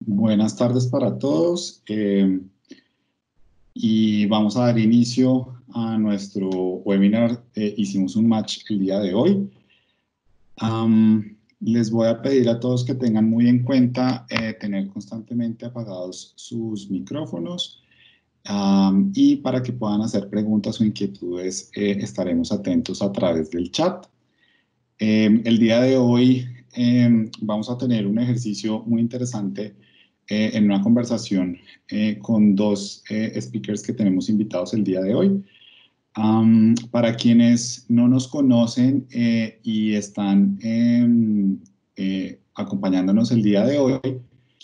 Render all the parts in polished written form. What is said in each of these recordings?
Buenas tardes para todos y vamos a dar inicio a nuestro webinar. Hicimos un match el día de hoy. Les voy a pedir a todos que tengan muy en cuenta tener constantemente apagados sus micrófonos y para que puedan hacer preguntas o inquietudes estaremos atentos a través del chat. El día de hoy vamos a tener un ejercicio muy interesante en una conversación con dos speakers que tenemos invitados el día de hoy. Para quienes no nos conocen y están acompañándonos el día de hoy,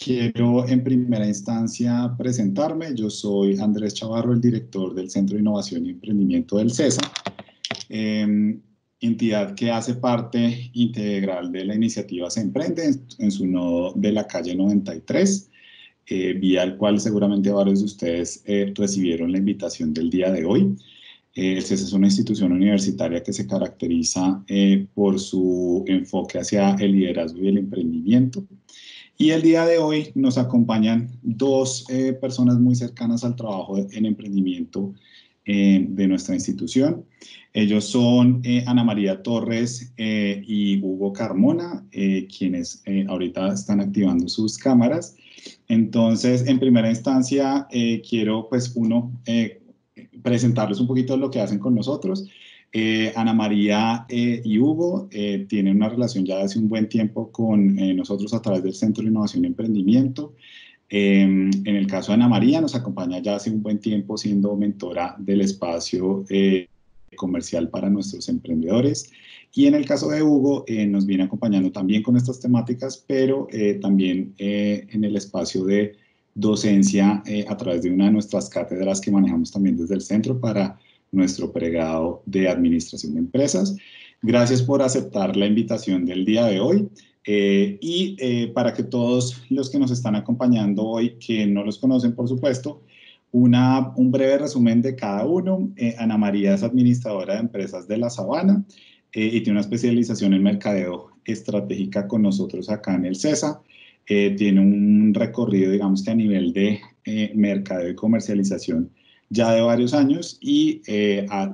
quiero en primera instancia presentarme. Yo soy Andrés Chavarro, el director del Centro de Innovación y Emprendimiento del CESA. Entidad que hace parte integral de la iniciativa Se Emprende en su nodo de la calle 93, vía el cual seguramente varios de ustedes recibieron la invitación del día de hoy. El CES es una institución universitaria que se caracteriza por su enfoque hacia el liderazgo y el emprendimiento. Y el día de hoy nos acompañan dos personas muy cercanas al trabajo en emprendimiento de nuestra institución. Ellos son Ana María Torres y Hugo Carmona, quienes ahorita están activando sus cámaras. Entonces, en primera instancia, quiero, pues, presentarles un poquito lo que hacen con nosotros. Ana María y Hugo tienen una relación ya de hace un buen tiempo con nosotros a través del Centro de Innovación y Emprendimiento. En el caso de Ana María, nos acompaña ya hace un buen tiempo siendo mentora del espacio comercial para nuestros emprendedores. Y en el caso de Hugo, nos viene acompañando también con estas temáticas, pero también en el espacio de docencia a través de una de nuestras cátedras que manejamos también desde el centro para nuestro pregrado de Administración de Empresas. Gracias por aceptar la invitación del día de hoy. Para que todos los que nos están acompañando hoy, que no los conocen, por supuesto, un breve resumen de cada uno. Ana María es administradora de empresas de La Sabana y tiene una especialización en mercadeo estratégica con nosotros acá en el CESA. Tiene un recorrido, digamos que a nivel de mercadeo y comercialización ya de varios años y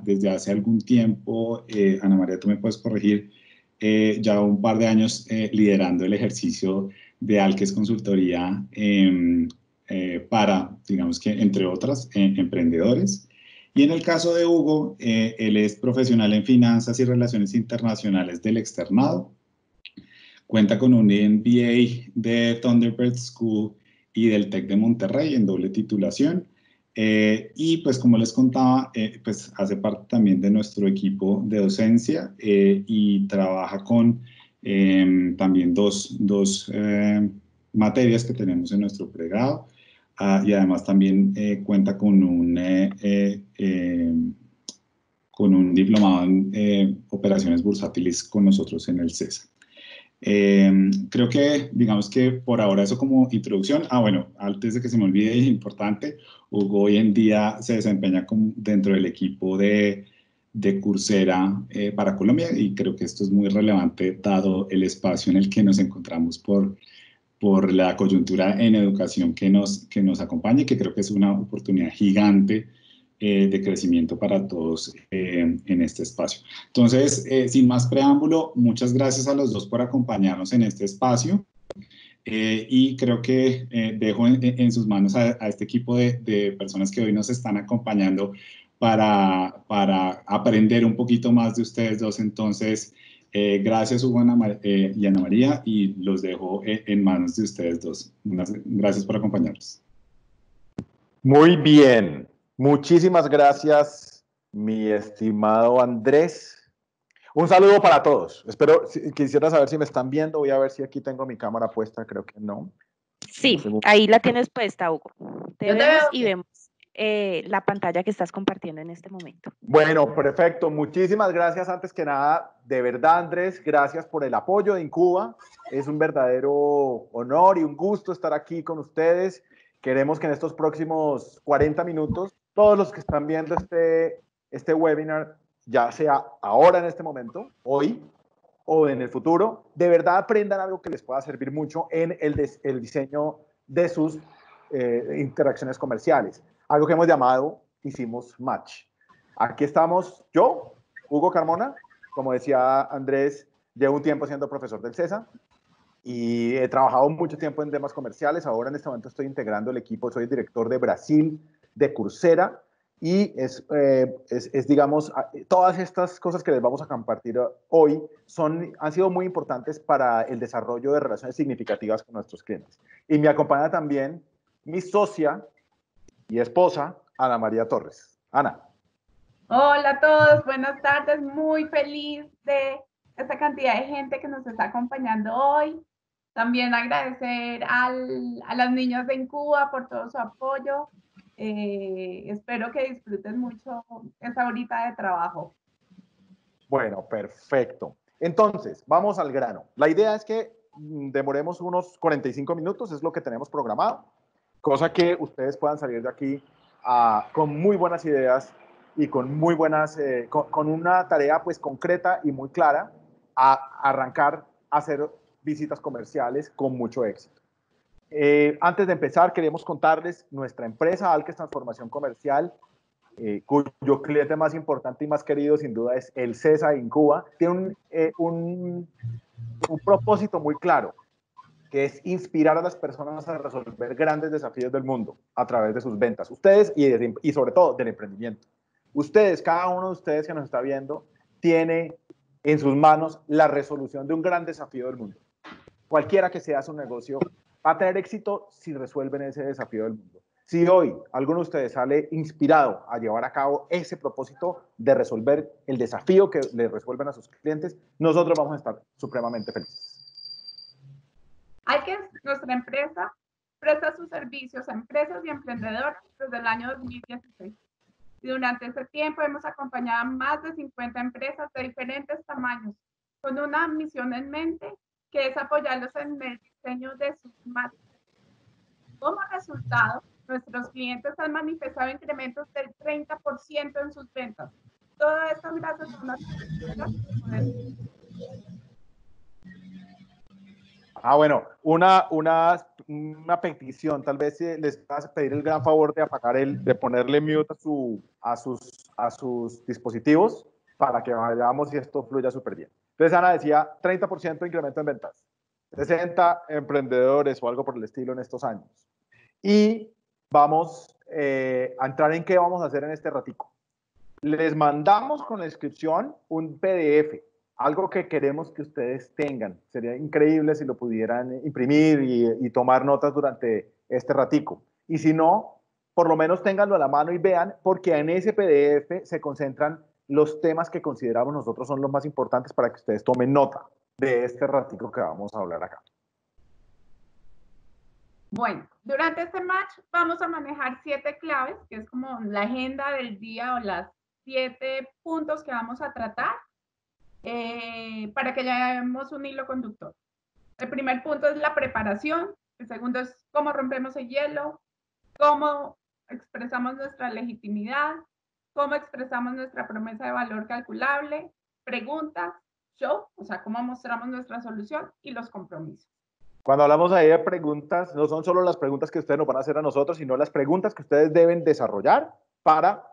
desde hace algún tiempo, Ana María, tú me puedes corregir, ya un par de años liderando el ejercicio de Alques Consultoría para, digamos que, entre otras, emprendedores. Y en el caso de Hugo, él es profesional en finanzas y relaciones internacionales del externado. Cuenta con un MBA de Thunderbird School y del TEC de Monterrey en doble titulación. Y pues como les contaba, pues hace parte también de nuestro equipo de docencia y trabaja con también dos materias que tenemos en nuestro pregrado. Y además también cuenta con un diplomado en operaciones bursátiles con nosotros en el CESA. Creo que, digamos que por ahora eso como introducción. Bueno, antes de que se me olvide, es importante, Hugo hoy en día se desempeña dentro del equipo de Coursera para Colombia y creo que esto es muy relevante dado el espacio en el que nos encontramos por la coyuntura en educación que nos acompaña y que creo que es una oportunidad gigante de crecimiento para todos en este espacio. Entonces, sin más preámbulo, muchas gracias a los dos por acompañarnos en este espacio y creo que dejo en sus manos a este equipo de personas que hoy nos están acompañando para aprender un poquito más de ustedes dos. Entonces, gracias Hugo y Ana María y los dejo en manos de ustedes dos. Gracias por acompañarnos. Muy bien. Muchísimas gracias, mi estimado Andrés. Un saludo para todos. Quisiera saber si me están viendo. Voy a ver si aquí tengo mi cámara puesta. Creo que no. Sí, ahí la tienes puesta, Hugo. Te vemos y vemos la pantalla que estás compartiendo en este momento. Bueno, perfecto. Muchísimas gracias. Antes que nada, de verdad, Andrés, gracias por el apoyo de Incuba. Es un verdadero honor y un gusto estar aquí con ustedes. Queremos que en estos próximos 40 minutos, todos los que están viendo este webinar, ya sea ahora en este momento, hoy, o en el futuro, de verdad aprendan algo que les pueda servir mucho en el diseño de sus interacciones comerciales. Algo que hemos llamado, hicimos match. Aquí estamos yo, Hugo Carmona, como decía Andrés, llevo un tiempo siendo profesor del CESA y he trabajado mucho tiempo en temas comerciales. Ahora en este momento estoy integrando el equipo, soy director de Brasil de Coursera y digamos, todas estas cosas que les vamos a compartir hoy han sido muy importantes para el desarrollo de relaciones significativas con nuestros clientes. Y me acompaña también mi socia y esposa, Ana María Torres. Ana. Hola a todos, buenas tardes, muy feliz de esta cantidad de gente que nos está acompañando hoy. También agradecer a las niñas de Incuba por todo su apoyo. Espero que disfruten mucho esta horita de trabajo. Bueno, perfecto. Entonces, vamos al grano. La idea es que demoremos unos 45 minutos, es lo que tenemos programado, cosa que ustedes puedan salir de aquí con muy buenas ideas y con muy buenas, con una tarea pues concreta y muy clara a arrancar a hacer visitas comerciales con mucho éxito. Antes de empezar, queremos contarles nuestra empresa, Alques Transformación Comercial, cuyo cliente más importante y más querido sin duda es el CESA en Cuba. Tiene un propósito muy claro, que es inspirar a las personas a resolver grandes desafíos del mundo a través de sus ventas. Ustedes y sobre todo del emprendimiento. Ustedes, cada uno de ustedes que nos está viendo, tiene en sus manos la resolución de un gran desafío del mundo. Cualquiera que sea su negocio va a tener éxito si resuelven ese desafío del mundo. Si hoy alguno de ustedes sale inspirado a llevar a cabo ese propósito de resolver el desafío que le resuelven a sus clientes, nosotros vamos a estar supremamente felices. Alques, nuestra empresa, presta sus servicios a empresas y emprendedores desde el año 2016. Y durante ese tiempo hemos acompañado a más de 50 empresas de diferentes tamaños, con una misión en mente, que es apoyarlos en el diseño de sus marcas. Como resultado, nuestros clientes han manifestado incrementos del 30% en sus ventas. Todo esto gracias a una... Bueno, una petición, tal vez les vas a pedir el gran favor de apagar de ponerle mute a sus dispositivos para que vayamos y esto fluya súper bien. Entonces Ana decía 30% de incremento en ventas, 60 emprendedores o algo por el estilo en estos años. Y vamos a entrar en qué vamos a hacer en este ratico. Les mandamos con la inscripción un PDF, algo que queremos que ustedes tengan. Sería increíble si lo pudieran imprimir y tomar notas durante este ratico. Y si no, por lo menos ténganlo a la mano y vean, porque en ese PDF se concentran los temas que consideramos nosotros son los más importantes para que ustedes tomen nota de este ratico que vamos a hablar acá. Bueno, durante este match vamos a manejar 7 claves, que es como la agenda del día o las 7 puntos que vamos a tratar para que llevemos un hilo conductor. El primer punto es la preparación, el segundo es cómo rompemos el hielo, cómo expresamos nuestra legitimidad, cómo expresamos nuestra promesa de valor calculable, preguntas, show, o sea, cómo mostramos nuestra solución y los compromisos. Cuando hablamos ahí de preguntas, no son solo las preguntas que ustedes nos van a hacer a nosotros, sino las preguntas que ustedes deben desarrollar para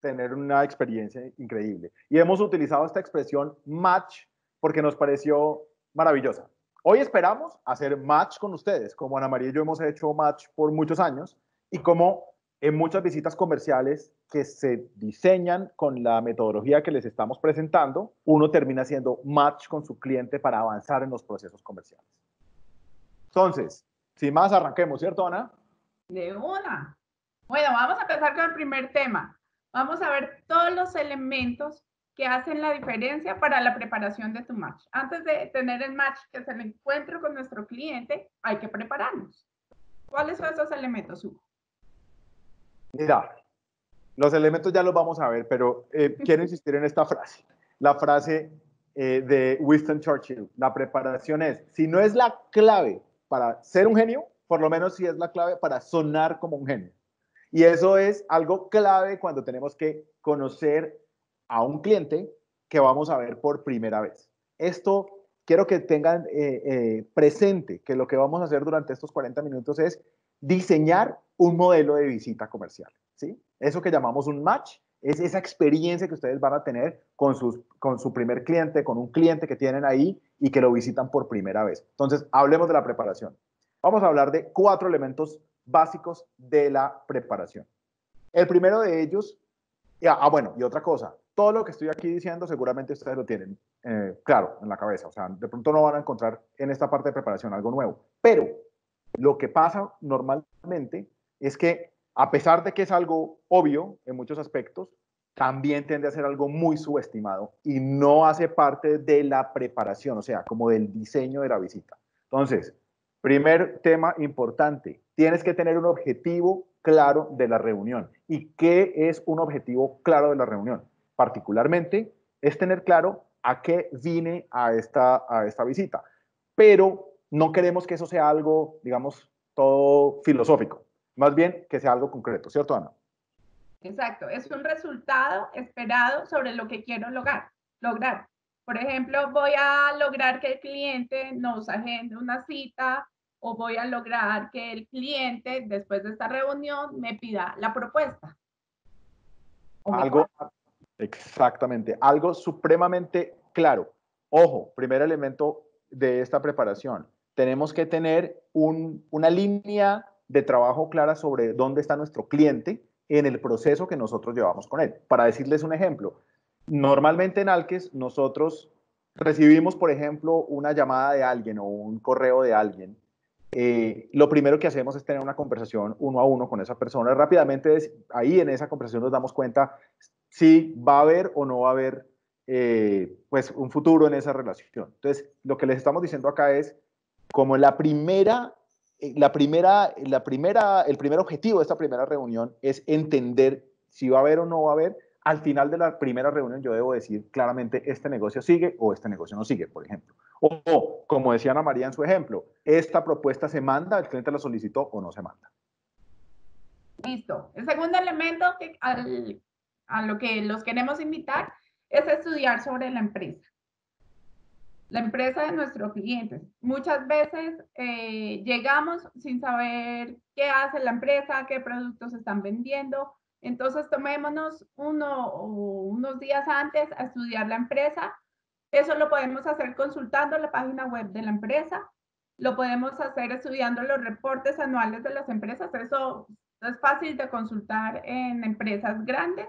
tener una experiencia increíble. Y hemos utilizado esta expresión match porque nos pareció maravillosa. Hoy esperamos hacer match con ustedes, como Ana María y yo hemos hecho match por muchos años y como en muchas visitas comerciales que se diseñan con la metodología que les estamos presentando, uno termina haciendo match con su cliente para avanzar en los procesos comerciales. Entonces, sin más, arranquemos, ¿cierto, Ana? De una. Bueno, vamos a empezar con el primer tema. Vamos a ver todos los elementos que hacen la diferencia para la preparación de tu match. Antes de tener el match, que es el encuentro con nuestro cliente, hay que prepararnos. ¿Cuáles son esos elementos, Hugo? Mira, los elementos ya los vamos a ver, pero quiero insistir en esta frase. La frase de Winston Churchill. La preparación es, si no es la clave para ser un genio, por lo menos sí es la clave para sonar como un genio. Y eso es algo clave cuando tenemos que conocer a un cliente que vamos a ver por primera vez. Esto quiero que tengan presente que lo que vamos a hacer durante estos 40 minutos es diseñar un modelo de visita comercial, ¿sí? Eso que llamamos un match es esa experiencia que ustedes van a tener con su primer cliente, con un cliente que tienen ahí y que lo visitan por primera vez. Entonces, hablemos de la preparación. Vamos a hablar de 4 elementos básicos de la preparación. El primero de ellos, bueno, y otra cosa, todo lo que estoy aquí diciendo seguramente ustedes lo tienen claro en la cabeza, o sea, de pronto no van a encontrar en esta parte de preparación algo nuevo, pero lo que pasa normalmente es que a pesar de que es algo obvio en muchos aspectos, también tiende a ser algo muy subestimado y no hace parte de la preparación, o sea, como del diseño de la visita. Entonces, primer tema importante, tienes que tener un objetivo claro de la reunión. ¿Y qué es un objetivo claro de la reunión? Particularmente, es tener claro a qué vine a esta visita. Pero no queremos que eso sea algo, digamos, todo filosófico. Más bien que sea algo concreto, ¿cierto, Ana? Exacto, es un resultado esperado sobre lo que quiero lograr. Por ejemplo, voy a lograr que el cliente nos agende una cita o voy a lograr que el cliente, después de esta reunión, me pida la propuesta. Exactamente, algo supremamente claro. Ojo, primer elemento de esta preparación. Tenemos que tener una línea de trabajo clara sobre dónde está nuestro cliente en el proceso que nosotros llevamos con él. Para decirles un ejemplo, normalmente en Alques nosotros recibimos, por ejemplo, una llamada de alguien o un correo de alguien. Lo primero que hacemos es tener una conversación uno a uno con esa persona. Rápidamente, ahí en esa conversación nos damos cuenta si va a haber o no va a haber pues un futuro en esa relación. Entonces, lo que les estamos diciendo acá es como el primer objetivo de esta primera reunión es entender si va a haber o no va a haber. Al final de la primera reunión yo debo decir claramente este negocio sigue o este negocio no sigue, por ejemplo. O, como decía Ana María en su ejemplo, esta propuesta se manda, el cliente la solicitó o no se manda. Listo. El segundo elemento a lo que los queremos invitar es estudiar sobre la empresa. La empresa de nuestros clientes. Muchas veces llegamos sin saber qué hace la empresa, qué productos están vendiendo. Entonces tomémonos unos días antes a estudiar la empresa. Eso lo podemos hacer consultando la página web de la empresa. Lo podemos hacer estudiando los reportes anuales de las empresas. Eso es fácil de consultar en empresas grandes.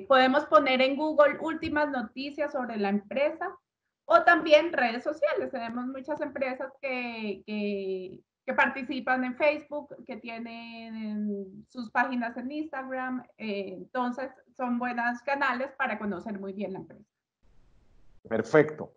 Podemos poner en Google últimas noticias sobre la empresa o también redes sociales. Tenemos muchas empresas que participan en Facebook, que tienen sus páginas en Instagram. Entonces, son buenos canales para conocer muy bien la empresa. Perfecto.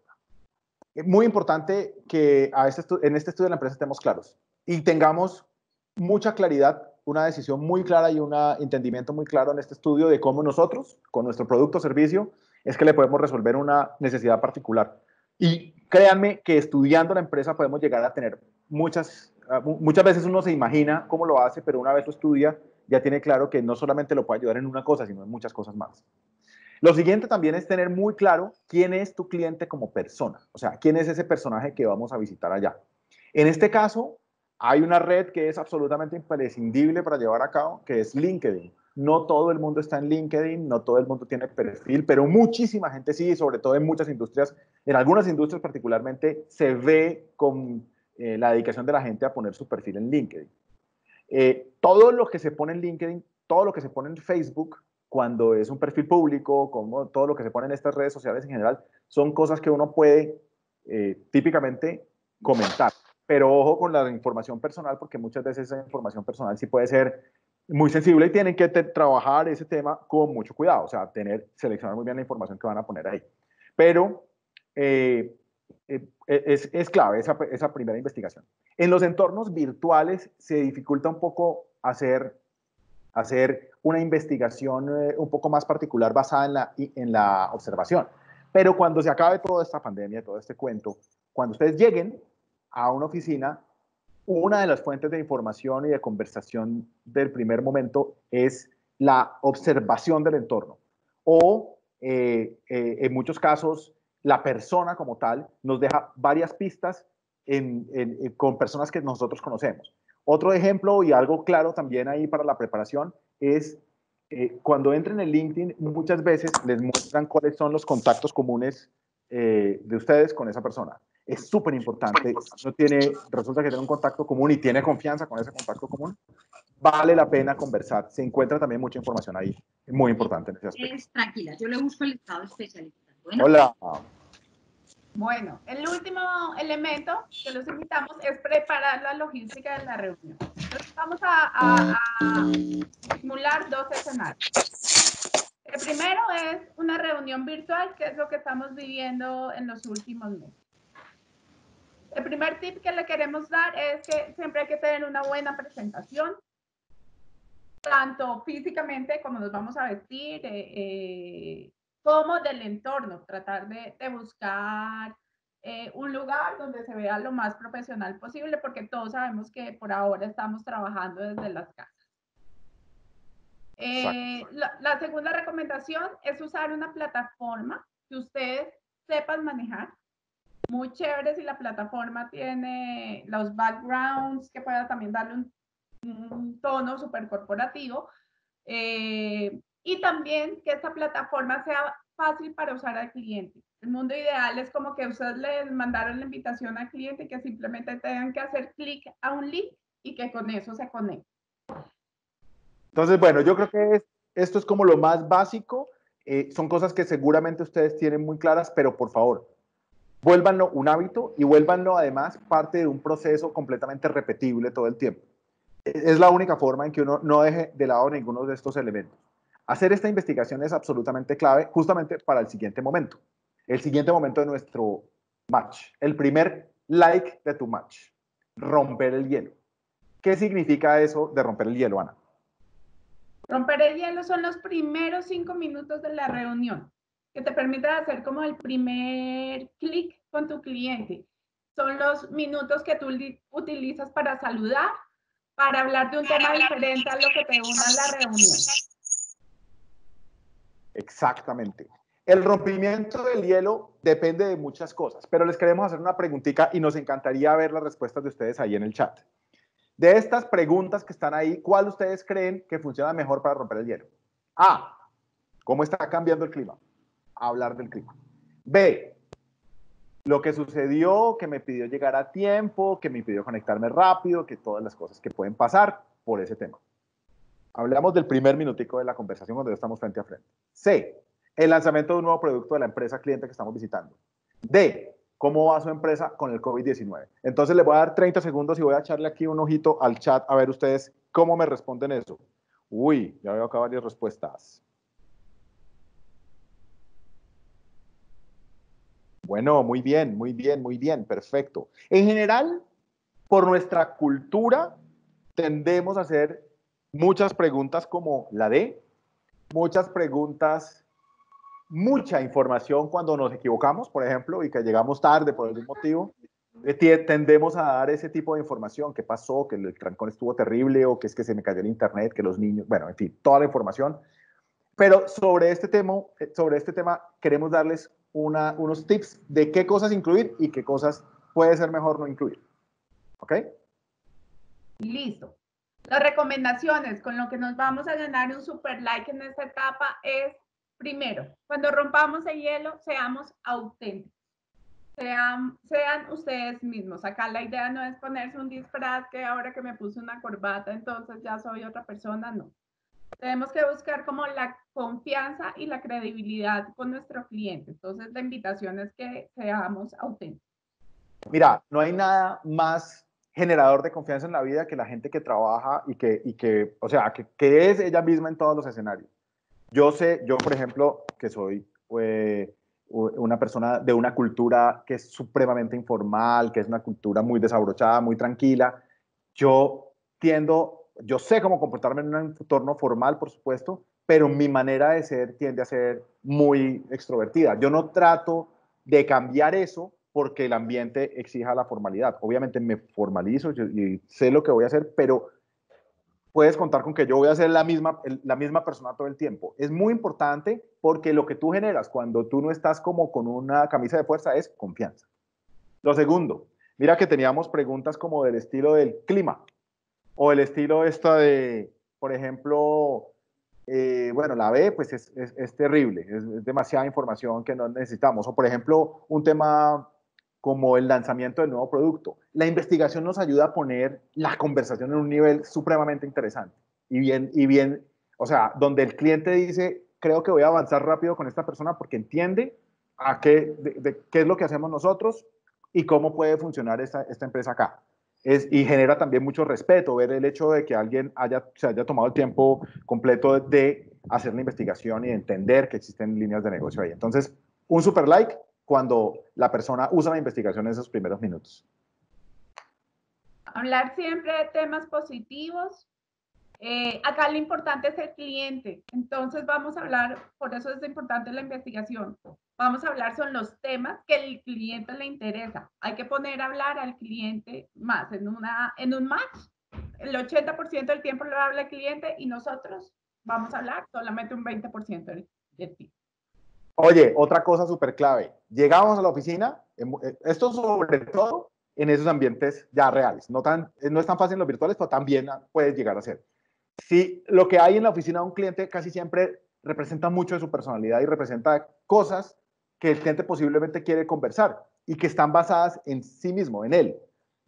Muy importante que en este estudio de la empresa estemos claros y tengamos mucha claridad, una decisión muy clara y un entendimiento muy claro en este estudio de cómo nosotros, con nuestro producto o servicio, es que le podemos resolver una necesidad particular. Y créanme que estudiando la empresa podemos llegar a tener muchas veces uno se imagina cómo lo hace, pero una vez lo estudia ya tiene claro que no solamente lo puede ayudar en una cosa, sino en muchas cosas más. Lo siguiente también es tener muy claro quién es tu cliente como persona, o sea, quién es ese personaje que vamos a visitar allá. En este caso, hay una red que es absolutamente imprescindible para llevar a cabo, que es LinkedIn. No todo el mundo está en LinkedIn, no todo el mundo tiene perfil, pero muchísima gente sí, sobre todo en muchas industrias, en algunas industrias particularmente, se ve con la dedicación de la gente a poner su perfil en LinkedIn. Todo lo que se pone en LinkedIn, todo lo que se pone en Facebook, cuando es un perfil público, como todo lo que se pone en estas redes sociales en general, son cosas que uno puede típicamente comentar. Pero ojo con la información personal, porque muchas veces esa información personal sí puede ser muy sensible y tienen que trabajar ese tema con mucho cuidado, o sea, seleccionar muy bien la información que van a poner ahí. Pero es clave esa primera investigación. En los entornos virtuales se dificulta un poco hacer una investigación un poco más particular basada en la observación. Pero cuando se acabe toda esta pandemia, todo este cuento, cuando ustedes lleguen a una oficina, una de las fuentes de información y de conversación del primer momento es la observación del entorno. O en muchos casos, la persona como tal nos deja varias pistas con personas que nosotros conocemos. Otro ejemplo y algo claro también ahí para la preparación es cuando entren en LinkedIn, muchas veces les muestran cuáles son los contactos comunes de ustedes con esa persona. Es súper importante. Resulta que tiene un contacto común y tiene confianza con ese contacto común, vale la pena conversar. Se encuentra también mucha información ahí, muy importante en ese aspecto. Tranquila, yo le busco el listado especialista. Bueno. Hola. Bueno, el último elemento que los invitamos es preparar la logística de la reunión. Entonces vamos a simular dos escenarios. El primero es una reunión virtual, que es lo que estamos viviendo en los últimos meses. El primer tip que le queremos dar es que siempre hay que tener una buena presentación, tanto físicamente como nos vamos a vestir, como del entorno, tratar de buscar un lugar donde se vea lo más profesional posible, porque todos sabemos que por ahora estamos trabajando desde las casas. La segunda recomendación es usar una plataforma que ustedes sepan manejar. Muy chévere si la plataforma tiene los backgrounds, que pueda también darle un tono súper corporativo. Y también que esta plataforma sea fácil para usar al cliente. El mundo ideal es como que ustedes les mandaron la invitación al cliente y que simplemente tengan que hacer clic a un link y que con eso se conecte. Entonces, bueno, yo creo que esto es como lo más básico. Son cosas que seguramente ustedes tienen muy claras, pero por favor, vuélvanlo un hábito y vuélvanlo además parte de un proceso completamente repetible todo el tiempo. Es la única forma en que uno no deje de lado ninguno de estos elementos. Hacer esta investigación es absolutamente clave justamente para el siguiente momento de nuestro match, el primer like de tu match, romper el hielo. ¿Qué significa eso de romper el hielo, Ana? Romper el hielo son los primeros 5 minutos de la reunión, que te permiten hacer como el primer clic con tu cliente. Son los minutos que tú utilizas para saludar, para hablar de un tema diferente a lo que te une a la reunión. Exactamente. El rompimiento del hielo depende de muchas cosas, pero les queremos hacer una preguntita y nos encantaría ver las respuestas de ustedes ahí en el chat. De estas preguntas que están ahí, ¿cuál ustedes creen que funciona mejor para romper el hielo? A, ¿cómo está cambiando el clima? Hablar del clima. B, lo que sucedió, que me pidió llegar a tiempo, que me pidió conectarme rápido, que todas las cosas que pueden pasar por ese tema. Hablamos del primer minutico de la conversación cuando ya estamos frente a frente. C, el lanzamiento de un nuevo producto de la empresa cliente que estamos visitando. D, cómo va su empresa con el COVID-19. Entonces les voy a dar 30 segundos y voy a echarle aquí un ojito al chat a ver ustedes cómo me responden eso. Uy, ya veo acá varias respuestas. Bueno, muy bien, muy bien, muy bien, perfecto. En general, por nuestra cultura, tendemos a hacer muchas preguntas como la D, muchas preguntas, mucha información cuando nos equivocamos, por ejemplo, y que llegamos tarde por algún motivo. Tendemos a dar ese tipo de información, qué pasó, que el trancón estuvo terrible, o que es que se me cayó el internet, que los niños, bueno, en fin, toda la información. Pero sobre este tema queremos darles unos tips de qué cosas incluir y qué cosas puede ser mejor no incluir. ¿Ok? Listo. Las recomendaciones con lo que nos vamos a ganar un super like en esta etapa es, primero, cuando rompamos el hielo, seamos auténticos. Sean ustedes mismos. Acá la idea no es ponerse un disfraz que ahora que me puse una corbata, entonces ya soy otra persona, no. Tenemos que buscar como la confianza y la credibilidad con nuestro cliente. Entonces, la invitación es que seamos auténticos. Mira, no hay nada más generador de confianza en la vida que la gente que trabaja y que o sea, que es ella misma en todos los escenarios. Yo, por ejemplo, que soy una persona de una cultura que es supremamente informal, que es una cultura muy desabrochada, muy tranquila. Yo sé cómo comportarme en un entorno formal, por supuesto, pero mi manera de ser tiende a ser muy extrovertida. Yo no trato de cambiar eso porque el ambiente exija la formalidad. Obviamente me formalizo y sé lo que voy a hacer, pero puedes contar con que yo voy a ser la misma persona todo el tiempo. Es muy importante porque lo que tú generas cuando tú no estás como con una camisa de fuerza es confianza. Lo segundo, mira que teníamos preguntas como del estilo del clima o el estilo esta de, por ejemplo, bueno, la B pues es terrible, es demasiada información que no necesitamos. O por ejemplo, un tema como el lanzamiento del nuevo producto. La investigación nos ayuda a poner la conversación en un nivel supremamente interesante y bien, o sea, donde el cliente dice, creo que voy a avanzar rápido con esta persona porque entiende qué es lo que hacemos nosotros y cómo puede funcionar esta empresa acá. Y genera también mucho respeto ver el hecho de que alguien se haya tomado el tiempo completo de hacer la investigación y de entender que existen líneas de negocio ahí. Entonces, un super like cuando la persona usa la investigación en esos primeros minutos. Hablar siempre de temas positivos. Acá lo importante es el cliente. Entonces vamos a hablar, por eso es importante la investigación. Vamos a hablar sobre los temas que el cliente le interesa. Hay que poner a hablar al cliente más en un match. El 80% del tiempo lo habla el cliente y nosotros vamos a hablar solamente un 20% del tiempo. Oye, otra cosa súper clave. Llegamos a la oficina, esto sobre todo en esos ambientes ya reales. No es tan fácil en los virtuales, pero también puede llegar a ser. Si lo que hay en la oficina de un cliente casi siempre representa mucho de su personalidad y representa cosas que el cliente posiblemente quiere conversar y que están basadas en sí mismo, en él.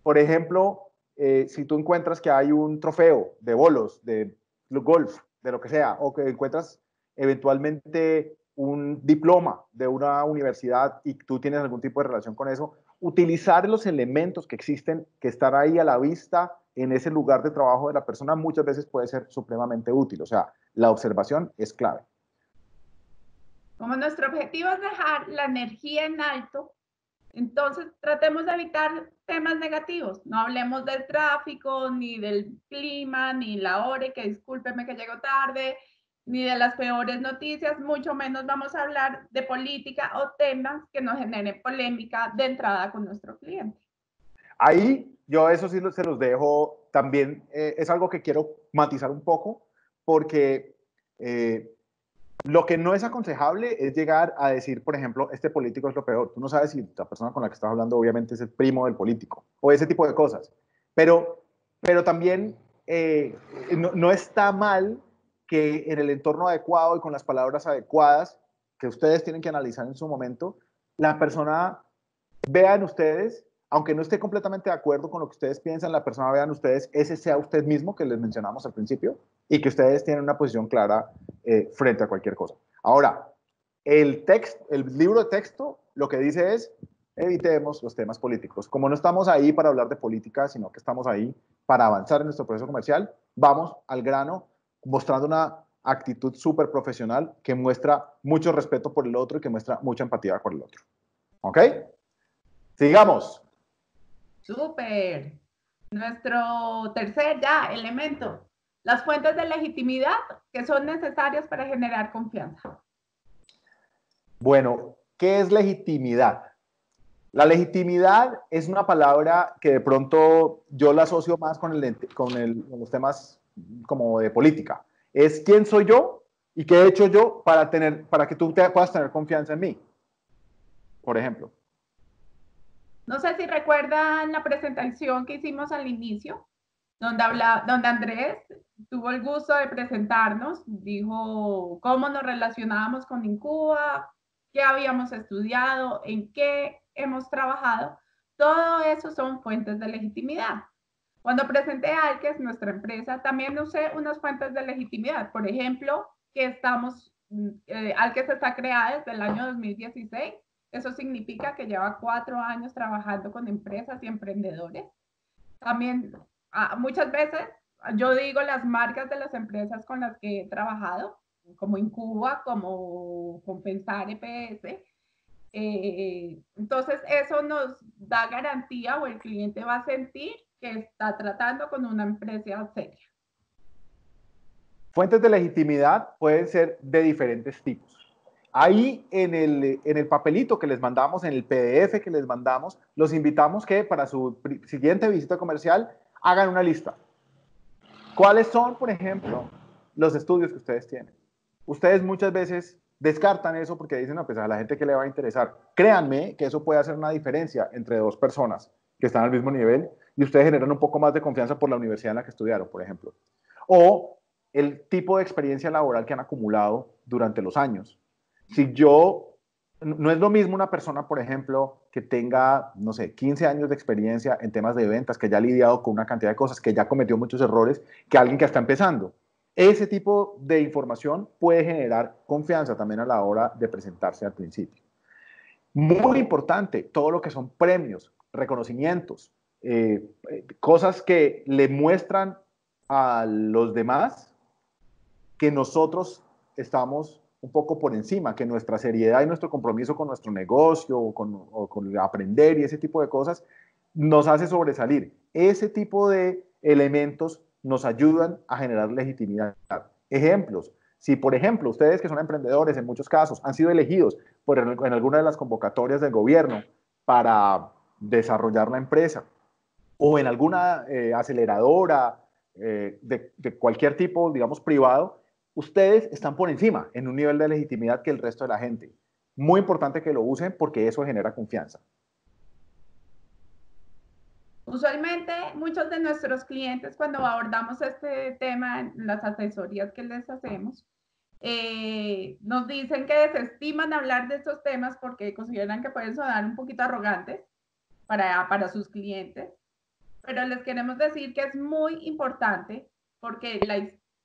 Por ejemplo, si tú encuentras que hay un trofeo de bolos, de golf, de lo que sea, o que encuentras eventualmente un diploma de una universidad y tú tienes algún tipo de relación con eso, utilizar los elementos que existen, que están ahí a la vista en ese lugar de trabajo de la persona, muchas veces puede ser supremamente útil. O sea, la observación es clave. Como nuestro objetivo es dejar la energía en alto, entonces tratemos de evitar temas negativos. No hablemos del tráfico, ni del clima, ni la hora, que discúlpeme que llego tarde, ni de las peores noticias, mucho menos vamos a hablar de política o temas que nos generen polémica de entrada con nuestro cliente. Ahí yo eso sí se los dejo también, es algo que quiero matizar un poco, porque lo que no es aconsejable es llegar a decir, por ejemplo, este político es lo peor. Tú no sabes si la persona con la que estás hablando obviamente es el primo del político o ese tipo de cosas. Pero también no está mal que en el entorno adecuado y con las palabras adecuadas que ustedes tienen que analizar en su momento, la persona vea en ustedes, aunque no esté completamente de acuerdo con lo que ustedes piensan, la persona vea en ustedes, ese sea usted mismo que les mencionamos al principio y que ustedes tienen una posición clara frente a cualquier cosa. Ahora, el libro de texto lo que dice es, evitemos los temas políticos. Como no estamos ahí para hablar de política, sino que estamos ahí para avanzar en nuestro proceso comercial, vamos al grano mostrando una actitud súper profesional que muestra mucho respeto por el otro y que muestra mucha empatía por el otro. ¿Ok? Sigamos. Súper. Nuestro tercer elemento, las fuentes de legitimidad que son necesarias para generar confianza. Bueno, ¿qué es legitimidad? La legitimidad es una palabra que de pronto yo la asocio más con los temas como de política. Es quién soy yo y qué he hecho yo para que tú puedas tener confianza en mí, por ejemplo. No sé si recuerdan la presentación que hicimos al inicio, donde Andrés tuvo el gusto de presentarnos, dijo cómo nos relacionábamos con Incuba, qué habíamos estudiado, en qué hemos trabajado. Todo eso son fuentes de legitimidad. Cuando presenté a Alkes, nuestra empresa, también usé unas fuentes de legitimidad. Por ejemplo, que Alkes está creada desde el año 2016. Eso significa que lleva 4 años trabajando con empresas y emprendedores. También muchas veces yo digo las marcas de las empresas con las que he trabajado, como Incuba, como Compensar EPS. Entonces eso nos da garantía o el cliente va a sentir que está tratando con una empresa seria. Fuentes de legitimidad pueden ser de diferentes tipos. Ahí en el papelito que les mandamos, en el PDF que les mandamos, los invitamos que para su siguiente visita comercial hagan una lista. ¿Cuáles son, por ejemplo, los estudios que ustedes tienen? Ustedes muchas veces descartan eso porque dicen, no, pues a la gente que le va a interesar. Créanme que eso puede hacer una diferencia entre dos personas que están al mismo nivel y ustedes generan un poco más de confianza por la universidad en la que estudiaron, por ejemplo. O el tipo de experiencia laboral que han acumulado durante los años. Si yo, no es lo mismo una persona, por ejemplo, que tenga, no sé, 15 años de experiencia en temas de ventas, que ya ha lidiado con una cantidad de cosas, que ya cometió muchos errores, que alguien que está empezando. Ese tipo de información puede generar confianza también a la hora de presentarse al principio. Muy importante, todo lo que son premios, reconocimientos, cosas que le muestran a los demás que nosotros estamos un poco por encima, que nuestra seriedad y nuestro compromiso con nuestro negocio o con aprender y ese tipo de cosas nos hace sobresalir. Ese tipo de elementos nos ayudan a generar legitimidad. Ejemplos. Si, por ejemplo, ustedes que son emprendedores en muchos casos han sido elegidos en alguna de las convocatorias del gobierno para desarrollar la empresa o en alguna aceleradora de cualquier tipo, digamos, privado, ustedes están por encima en un nivel de legitimidad que el resto de la gente. Muy importante que lo usen porque eso genera confianza. Usualmente muchos de nuestros clientes cuando abordamos este tema en las asesorías que les hacemos, nos dicen que desestiman hablar de estos temas porque consideran que pueden sonar un poquito arrogantes para sus clientes, pero les queremos decir que es muy importante porque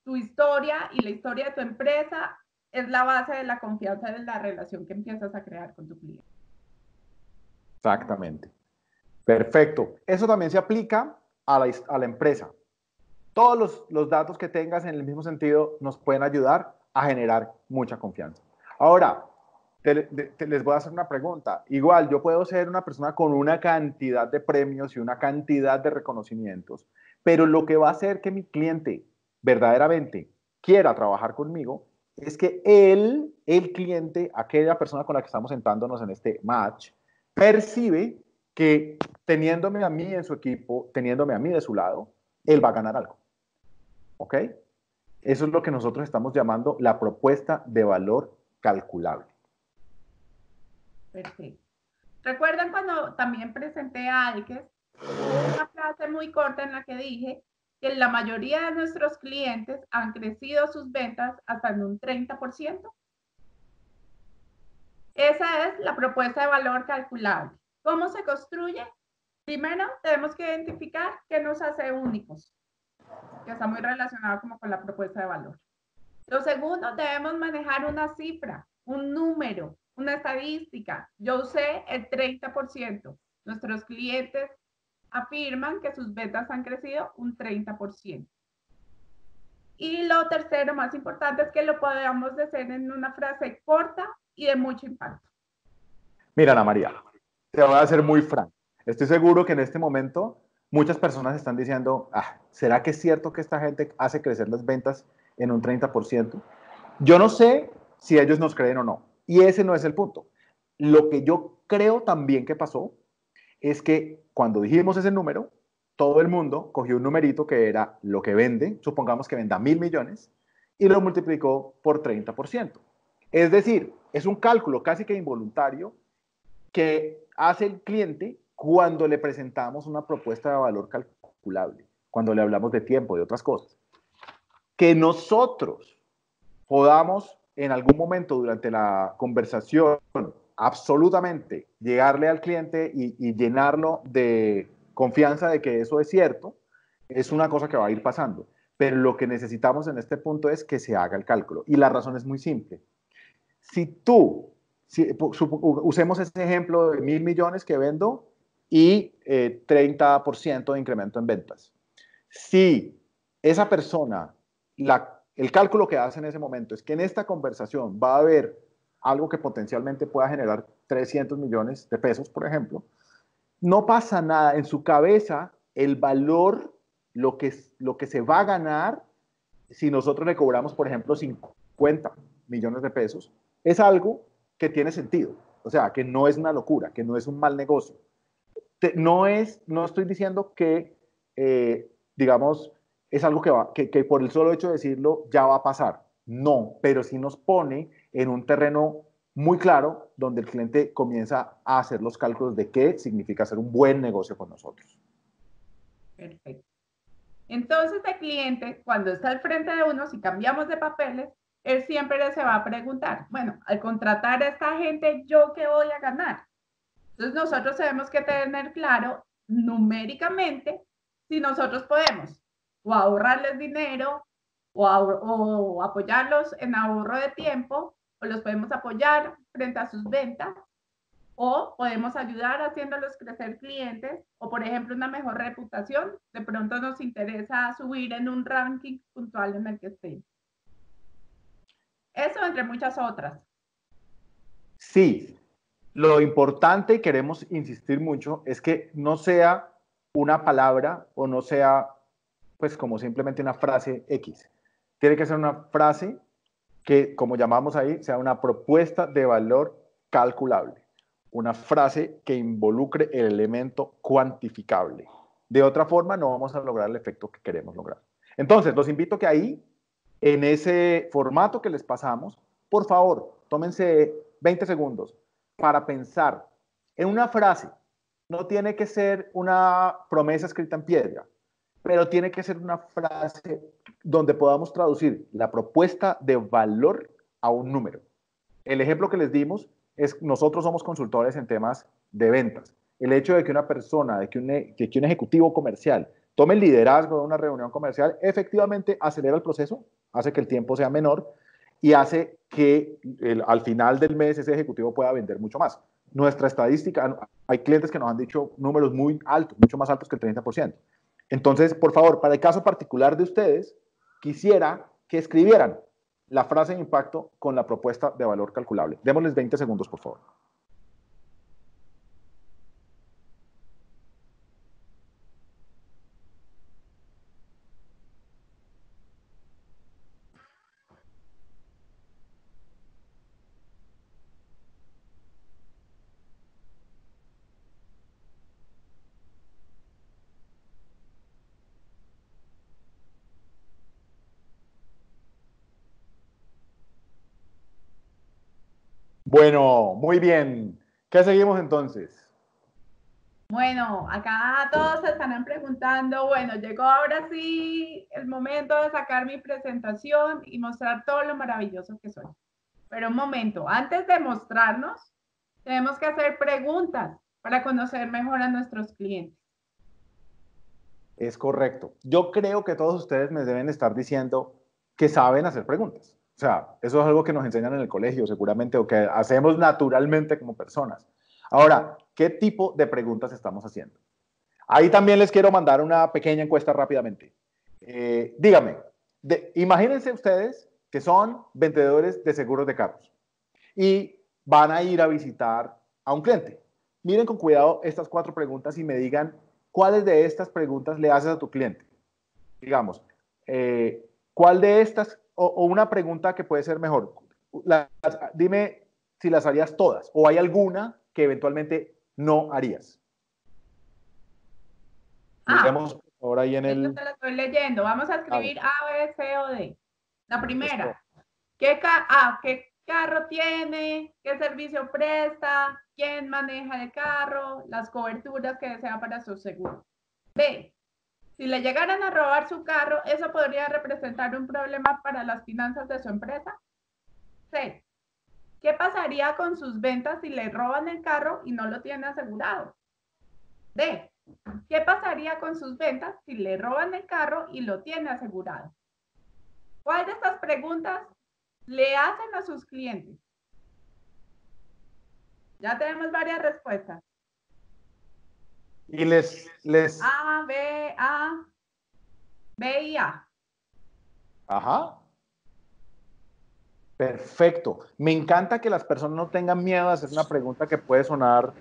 tu historia y la historia de tu empresa es la base de la confianza de la relación que empiezas a crear con tu cliente. Exactamente. Perfecto. Eso también se aplica a la empresa. Todos los datos que tengas en el mismo sentido nos pueden ayudar a generar mucha confianza. Ahora, les voy a hacer una pregunta. Igual, yo puedo ser una persona con una cantidad de premios y una cantidad de reconocimientos, pero lo que va a hacer que mi cliente verdaderamente quiera trabajar conmigo es que el cliente, aquella persona con la que estamos sentándonos en este match, percibe que teniéndome a mí en su equipo, teniéndome a mí de su lado, él va a ganar algo. ¿Ok? Eso es lo que nosotros estamos llamando la propuesta de valor calculable. Perfecto. ¿Recuerdan cuando también presenté a Alkes? Hubo una frase muy corta en la que dije que la mayoría de nuestros clientes han crecido sus ventas hasta en un 30%. Esa es la propuesta de valor calculable. ¿Cómo se construye? Primero, tenemos que identificar qué nos hace únicos, que está muy relacionado como con la propuesta de valor. Lo segundo, debemos manejar una cifra, un número, una estadística. Yo usé el 30%. Nuestros clientes afirman que sus ventas han crecido un 30%. Y lo tercero, más importante, es que lo podamos decir en una frase corta y de mucho impacto. Mira, Ana María, te voy a ser muy franco. Estoy seguro que en este momento muchas personas están diciendo, ¿será que es cierto que esta gente hace crecer las ventas en un 30%? Yo no sé si ellos nos creen o no. Y ese no es el punto. Lo que yo creo también que pasó es que cuando dijimos ese número, todo el mundo cogió un numerito que era lo que vende, supongamos que venda 1.000 millones, y lo multiplicó por 30%. Es decir, es un cálculo casi que involuntario que hace el cliente cuando le presentamos una propuesta de valor calculable, cuando le hablamos de tiempo, de otras cosas. Que nosotros podamos en algún momento durante la conversación absolutamente llegarle al cliente y llenarlo de confianza de que eso es cierto, es una cosa que va a ir pasando. Pero lo que necesitamos en este punto es que se haga el cálculo. Y la razón es muy simple. Usemos ese ejemplo de 1.000 millones que vendo y 30% de incremento en ventas. Si esa persona, el cálculo que hace en ese momento es que en esta conversación va a haber algo que potencialmente pueda generar 300 millones de pesos, por ejemplo, no pasa nada. En su cabeza, el valor, lo que se va a ganar si nosotros le cobramos, por ejemplo, 50 millones de pesos, es algo que tiene sentido. O sea, que no es una locura, que no es un mal negocio. No estoy diciendo que, digamos, es algo que por el solo hecho de decirlo ya va a pasar. No, pero sí nos pone en un terreno muy claro donde el cliente comienza a hacer los cálculos de qué significa hacer un buen negocio con nosotros. Perfecto. Entonces el cliente, cuando está al frente de uno, si cambiamos de papeles, él siempre se va a preguntar, bueno, al contratar a esta gente, ¿yo qué voy a ganar? Entonces nosotros tenemos que tener claro numéricamente si nosotros podemos o ahorrarles dinero o apoyarlos en ahorro de tiempo o los podemos apoyar frente a sus ventas o podemos ayudar haciéndolos crecer clientes o por ejemplo una mejor reputación. De pronto nos interesa subir en un ranking puntual en el que estén. Eso entre muchas otras. Sí, lo importante, y queremos insistir mucho, es que no sea una palabra o no sea, pues, como simplemente una frase X. Tiene que ser una frase que, como llamamos ahí, sea una propuesta de valor calculable. Una frase que involucre el elemento cuantificable. De otra forma, no vamos a lograr el efecto que queremos lograr. Entonces, los invito a que ahí, en ese formato que les pasamos, por favor, tómense 20 segundos para pensar en una frase. No tiene que ser una promesa escrita en piedra, pero tiene que ser una frase donde podamos traducir la propuesta de valor a un número. El ejemplo que les dimos es, nosotros somos consultores en temas de ventas. El hecho de que una persona, de que un ejecutivo comercial tome el liderazgo de una reunión comercial, efectivamente acelera el proceso, hace que el tiempo sea menor y hace que al final del mes ese ejecutivo pueda vender mucho más. Nuestra estadística, hay clientes que nos han dicho números muy altos, mucho más altos que el 30%. Entonces, por favor, para el caso particular de ustedes, quisiera que escribieran la frase de impacto con la propuesta de valor calculable. Démosles 20 segundos, por favor. Bueno, muy bien. ¿Qué seguimos entonces? Bueno, acá todos se estarán preguntando, bueno, llegó ahora sí el momento de sacar mi presentación y mostrar todo lo maravilloso que soy. Pero un momento, antes de mostrarnos, tenemos que hacer preguntas para conocer mejor a nuestros clientes. Es correcto. Yo creo que todos ustedes me deben estar diciendo que saben hacer preguntas. O sea, eso es algo que nos enseñan en el colegio seguramente o que hacemos naturalmente como personas. Ahora, ¿qué tipo de preguntas estamos haciendo? Ahí también les quiero mandar una pequeña encuesta rápidamente. Díganme, imagínense ustedes que son vendedores de seguros de carros y van a ir a visitar a un cliente. Miren con cuidado estas 4 preguntas y me digan cuáles de estas preguntas le haces a tu cliente. Digamos, ¿cuál de estas, o una pregunta que puede ser mejor, dime si las harías todas o hay alguna que eventualmente no harías. Miremos ahora ahí en el... Yo te la estoy leyendo. Vamos a escribir A, B, C o D. La primera, ¿qué carro tiene? ¿Qué servicio presta? ¿Quién maneja el carro? Las coberturas que desea para su seguro. B, si le llegaran a robar su carro, ¿eso podría representar un problema para las finanzas de su empresa? C, ¿qué pasaría con sus ventas si le roban el carro y no lo tiene asegurado? D, ¿qué pasaría con sus ventas si le roban el carro y lo tiene asegurado? ¿Cuál de estas preguntas le hacen a sus clientes? Ya tenemos varias respuestas. Y les... A, B y A. Ajá. Perfecto. Me encanta que las personas no tengan miedo a hacer una pregunta que puede sonar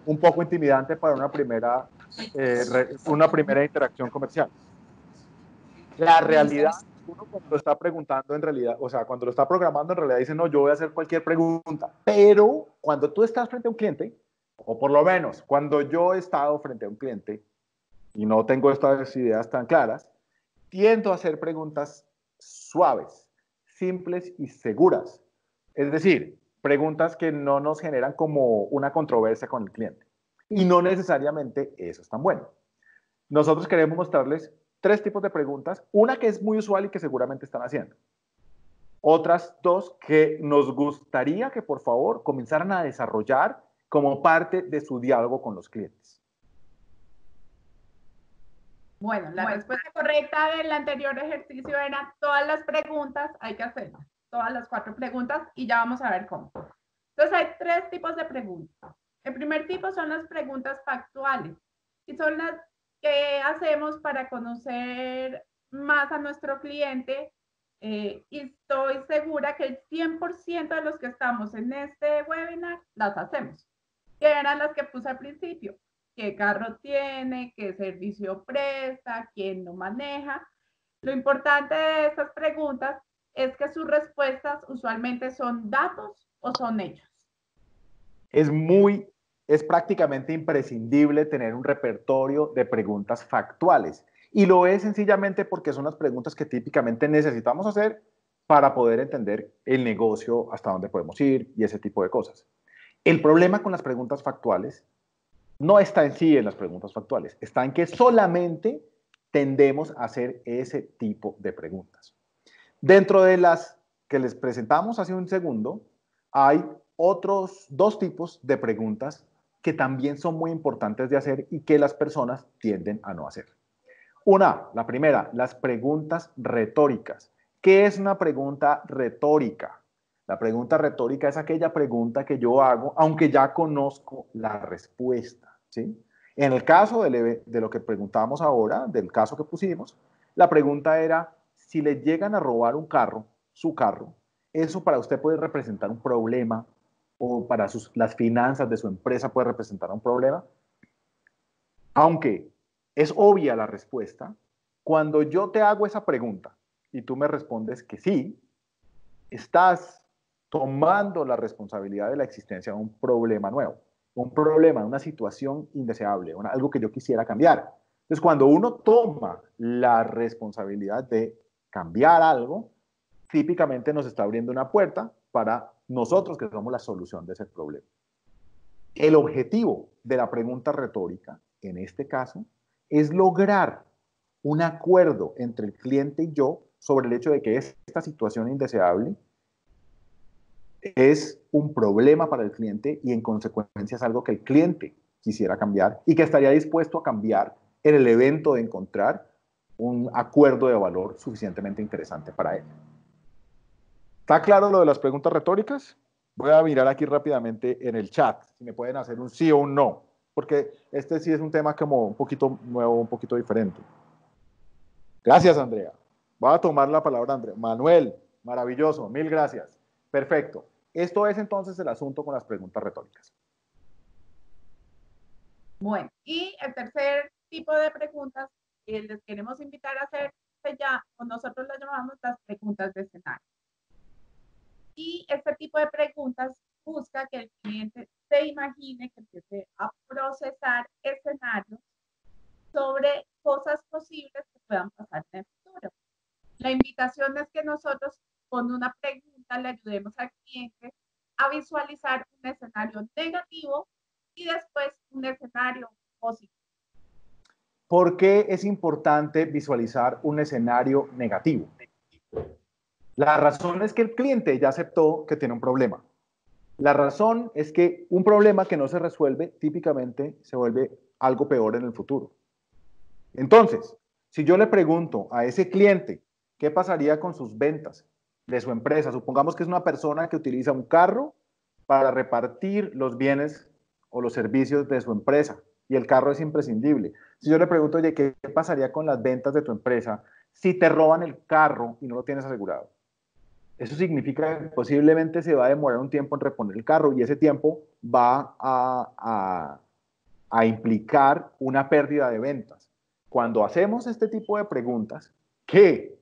un poco intimidante para una primera interacción comercial. La realidad, uno cuando lo está preguntando en realidad, o sea, cuando lo está programando en realidad dice, no, yo voy a hacer cualquier pregunta. Pero cuando tú estás frente a un cliente, o por lo menos cuando yo he estado frente a un cliente y no tengo estas ideas tan claras, tiendo a hacer preguntas suaves, simples y seguras. Es decir, preguntas que no nos generan como una controversia con el cliente. Y no necesariamente eso es tan bueno. Nosotros queremos mostrarles 3 tipos de preguntas. Una que es muy usual y que seguramente están haciendo. Otras 2 que nos gustaría que por favor comenzaran a desarrollar como parte de su diálogo con los clientes. Bueno, la respuesta correcta del anterior ejercicio era todas las preguntas, hay que hacerlas, todas las 4 preguntas y ya vamos a ver cómo. Entonces hay 3 tipos de preguntas. El primer tipo son las preguntas factuales y son las que hacemos para conocer más a nuestro cliente y estoy segura que el 100% de los que estamos en este webinar las hacemos, que eran las que puse al principio. ¿Qué carro tiene? ¿Qué servicio presta? ¿Quién lo maneja? Lo importante de estas preguntas es que sus respuestas usualmente son datos o son hechos. Es prácticamente imprescindible tener un repertorio de preguntas factuales. Y lo es sencillamente porque son las preguntas que típicamente necesitamos hacer para poder entender el negocio, hasta dónde podemos ir y ese tipo de cosas. El problema con las preguntas factuales no está en sí en las preguntas factuales, está en que solamente tendemos a hacer ese tipo de preguntas. Dentro de las que les presentamos hace un segundo, hay otros 2 tipos de preguntas que también son muy importantes de hacer y que las personas tienden a no hacer. La primera, las preguntas retóricas. ¿Qué es una pregunta retórica? La pregunta retórica es aquella pregunta que yo hago, aunque ya conozco la respuesta, ¿sí? En el caso de lo que preguntamos ahora, del caso que pusimos, la pregunta era, si le llegan a robar un carro, su carro, ¿eso para usted puede representar un problema? ¿O para las finanzas de su empresa puede representar un problema? Aunque es obvia la respuesta, cuando yo te hago esa pregunta y tú me respondes que sí, estás tomando la responsabilidad de la existencia de un problema nuevo, un problema, una situación indeseable, algo que yo quisiera cambiar. Entonces, cuando uno toma la responsabilidad de cambiar algo, típicamente nos está abriendo una puerta para nosotros que somos la solución de ese problema. El objetivo de la pregunta retórica, en este caso, es lograr un acuerdo entre el cliente y yo sobre el hecho de que esta situación indeseable es un problema para el cliente y en consecuencia es algo que el cliente quisiera cambiar y que estaría dispuesto a cambiar en el evento de encontrar un acuerdo de valor suficientemente interesante para él. ¿Está claro lo de las preguntas retóricas? Voy a mirar aquí rápidamente en el chat, si me pueden hacer un sí o un no, porque este sí es un tema como un poquito nuevo, un poquito diferente. Gracias, Andrea. Voy a tomar la palabra, Andrea. Manuel, maravilloso, 1000 gracias. Perfecto. Esto es entonces el asunto con las preguntas retóricas. Bueno, y el tercer tipo de preguntas que les queremos invitar a hacer, ya, o nosotros las llamamos las preguntas de escenario. Y este tipo de preguntas busca que el cliente se imagine, que empiece a procesar escenarios sobre cosas posibles que puedan pasar en el futuro. La invitación es que nosotros con una pregunta le ayudemos al cliente a visualizar un escenario negativo y después un escenario positivo. ¿Por qué es importante visualizar un escenario negativo? La razón es que el cliente ya aceptó que tiene un problema. La razón es que un problema que no se resuelve típicamente se vuelve algo peor en el futuro. Entonces, si yo le pregunto a ese cliente qué pasaría con sus ventas de su empresa, supongamos que es una persona que utiliza un carro para repartir los bienes o los servicios de su empresa y el carro es imprescindible. Si yo le pregunto, oye, ¿qué pasaría con las ventas de tu empresa si te roban el carro y no lo tienes asegurado? Eso significa que posiblemente se va a demorar un tiempo en reponer el carro y ese tiempo va a implicar una pérdida de ventas. Cuando hacemos este tipo de preguntas, que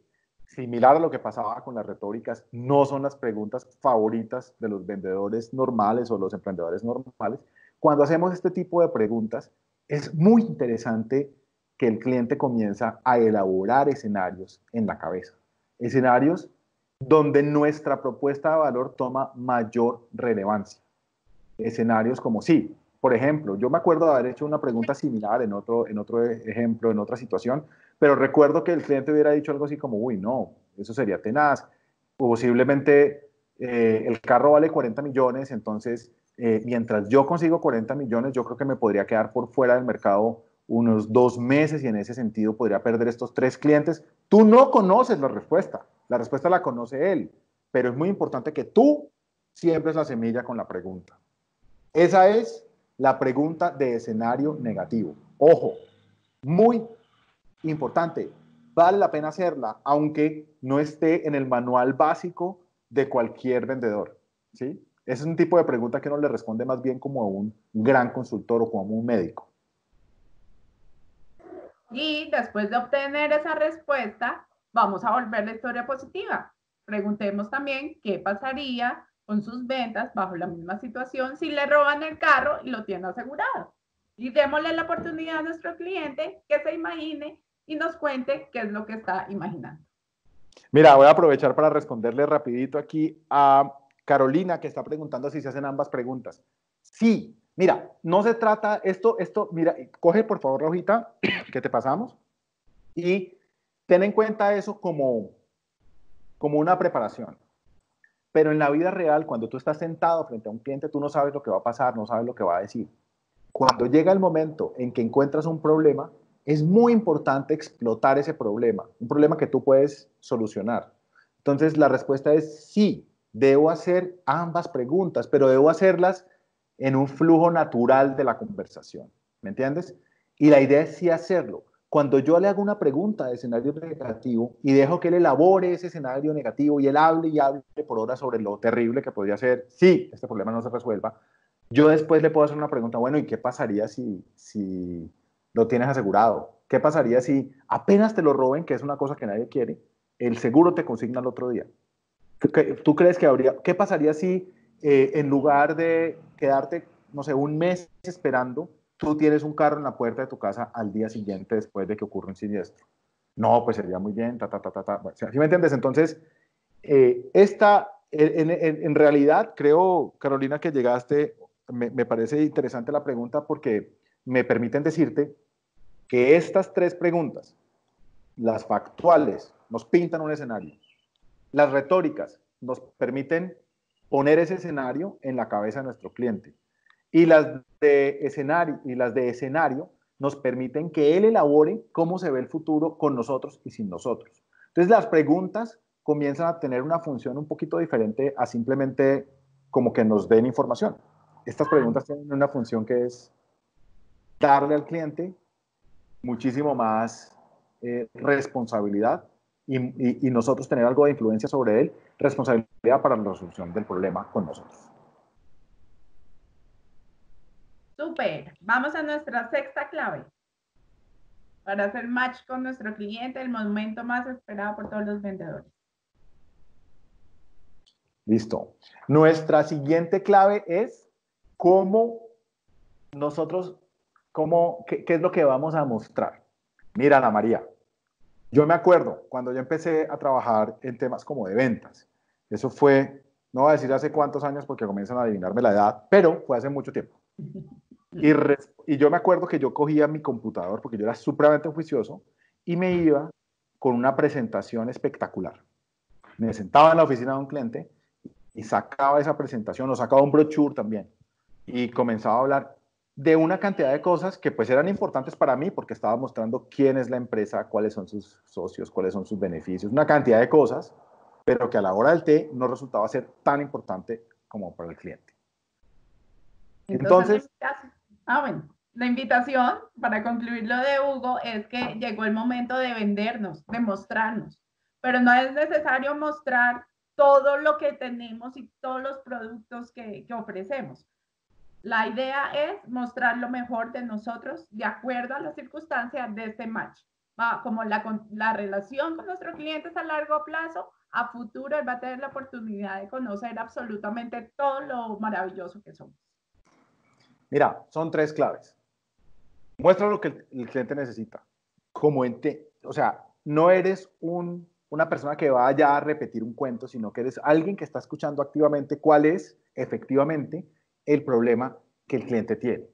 similar a lo que pasaba con las retóricas, no son las preguntas favoritas de los vendedores normales o los emprendedores normales, cuando hacemos este tipo de preguntas, es muy interesante que el cliente comienza a elaborar escenarios en la cabeza. Escenarios donde nuestra propuesta de valor toma mayor relevancia. Escenarios como sí. Por ejemplo, yo me acuerdo de haber hecho una pregunta similar en otro ejemplo, en otra situación, pero recuerdo que el cliente hubiera dicho algo así como, uy, no, eso sería tenaz. Posiblemente el carro vale 40 millones, entonces mientras yo consigo 40 millones, yo creo que me podría quedar por fuera del mercado unos 2 meses y en ese sentido podría perder estos 3 clientes. Tú no conoces la respuesta la conoce él, pero es muy importante que tú siembres la semilla con la pregunta. Esa es la pregunta de escenario negativo. Ojo, muy importante, vale la pena hacerla, aunque no esté en el manual básico de cualquier vendedor, ¿sí? Ese es un tipo de pregunta que uno le responde más bien como a un gran consultor o como a un médico. Y después de obtener esa respuesta, vamos a volver la historia positiva. Preguntemos también qué pasaría con sus ventas bajo la misma situación si le roban el carro y lo tiene asegurado. Y démosle la oportunidad a nuestro cliente que se imagine y nos cuente qué es lo que está imaginando. Mira, voy a aprovechar para responderle rapidito aquí a Carolina, que está preguntando si se hacen ambas preguntas. Sí, mira, no se trata, mira, coge por favor la hojita que te pasamos y ten en cuenta eso como una preparación. Pero en la vida real, cuando tú estás sentado frente a un cliente, tú no sabes lo que va a pasar, no sabes lo que va a decir. Cuando llega el momento en que encuentras un problema, es muy importante explotar ese problema, un problema que tú puedes solucionar. Entonces, la respuesta es sí, debo hacer ambas preguntas, pero debo hacerlas en un flujo natural de la conversación. ¿Me entiendes? Y la idea es sí hacerlo. Cuando yo le hago una pregunta de escenario negativo y dejo que él elabore ese escenario negativo y él hable y hable por horas sobre lo terrible que podría ser si este problema no se resuelva, yo después le puedo hacer una pregunta, bueno, ¿y qué pasaría si lo tienes asegurado? ¿Qué pasaría si apenas te lo roben, que es una cosa que nadie quiere, el seguro te consigna el otro día? ¿Tú crees que qué pasaría si en lugar de quedarte, no sé, un mes esperando, tú tienes un carro en la puerta de tu casa al día siguiente después de que ocurra un siniestro? No, pues sería muy bien, Bueno, ¿sí me entiendes? Entonces, en realidad, creo, Carolina, que llegaste, me parece interesante la pregunta porque me permiten decirte que estas 3 preguntas, las factuales, nos pintan un escenario. Las retóricas nos permiten poner ese escenario en la cabeza de nuestro cliente. Y las de escenario nos permiten que él elabore cómo se ve el futuro con nosotros y sin nosotros. Entonces las preguntas comienzan a tener una función un poquito diferente a simplemente como que nos den información. Estas preguntas tienen una función que es darle al cliente muchísimo más responsabilidad y nosotros tener algo de influencia sobre él, responsabilidad para la resolución del problema con nosotros. Súper. Vamos a nuestra sexta clave para hacer match con nuestro cliente, el momento más esperado por todos los vendedores. Listo. Nuestra siguiente clave es cómo nosotros, qué es lo que vamos a mostrar. Mira, Ana María, yo me acuerdo cuando yo empecé a trabajar en temas como de ventas. Eso fue, no voy a decir hace cuántos años porque comienzan a adivinarme la edad, pero fue hace mucho tiempo. Y yo me acuerdo que yo cogía mi computador, porque yo era supremamente juicioso, y me iba con una presentación espectacular. Me sentaba en la oficina de un cliente y sacaba esa presentación, o sacaba un brochure también, y comenzaba a hablar de una cantidad de cosas que pues eran importantes para mí, porque estaba mostrando quién es la empresa, cuáles son sus socios, cuáles son sus beneficios, una cantidad de cosas, pero que a la hora del té no resultaba ser tan importante como para el cliente. Entonces bueno, la invitación para concluir lo de Hugo es que llegó el momento de vendernos, de mostrarnos, pero no es necesario mostrar todo lo que tenemos y todos los productos que ofrecemos. La idea es mostrar lo mejor de nosotros de acuerdo a las circunstancias de este match. Como la relación con nuestros clientes a largo plazo, a futuro él va a tener la oportunidad de conocer absolutamente todo lo maravilloso que somos. Mira, son 3 claves. Muestra lo que el cliente necesita. o sea, no eres una persona que vaya a repetir un cuento, sino que eres alguien que está escuchando activamente cuál es efectivamente el problema que el cliente tiene.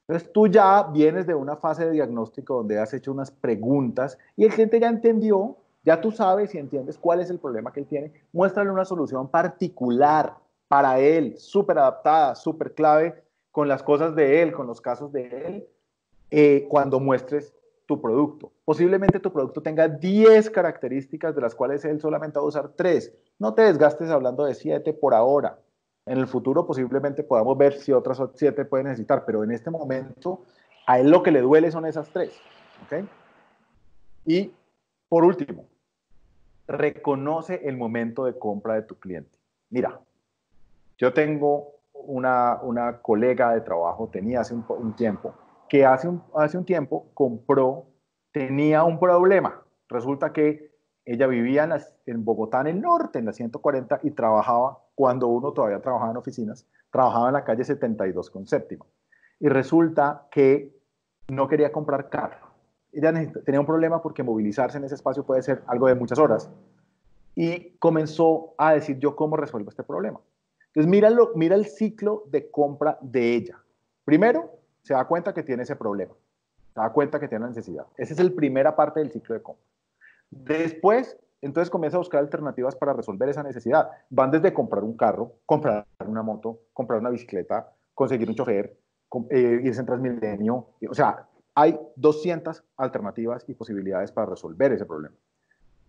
Entonces tú ya vienes de una fase de diagnóstico donde has hecho unas preguntas y el cliente ya entendió, ya tú sabes y entiendes cuál es el problema que él tiene. Muéstrale una solución particular para él, súper adaptada, súper clave, con las cosas de él, con los casos de él, cuando muestres tu producto. Posiblemente tu producto tenga 10 características de las cuales él solamente va a usar 3. No te desgastes hablando de 7 por ahora. En el futuro posiblemente podamos ver si otras 7 puede necesitar, pero en este momento a él lo que le duele son esas 3. ¿Okay? Y por último, reconoce el momento de compra de tu cliente. Mira, yo tengo una colega de trabajo, tenía hace un tiempo, que hace un tiempo tenía un problema. Resulta que ella vivía en Bogotá, en el norte, en la 140, y trabajaba, cuando uno todavía trabajaba en oficinas, trabajaba en la calle 72 con séptima. Y resulta que no quería comprar carro. Ella tenía un problema porque movilizarse en ese espacio puede ser algo de muchas horas. Y comenzó a decir, ¿yo cómo resuelvo este problema? Entonces, mira el ciclo de compra de ella. Primero, se da cuenta que tiene ese problema. Se da cuenta que tiene la necesidad. Esa es la primera parte del ciclo de compra. Después, entonces comienza a buscar alternativas para resolver esa necesidad. Van desde comprar un carro, comprar una moto, comprar una bicicleta, conseguir un chofer, irse en Transmilenio. O sea, hay 200 alternativas y posibilidades para resolver ese problema.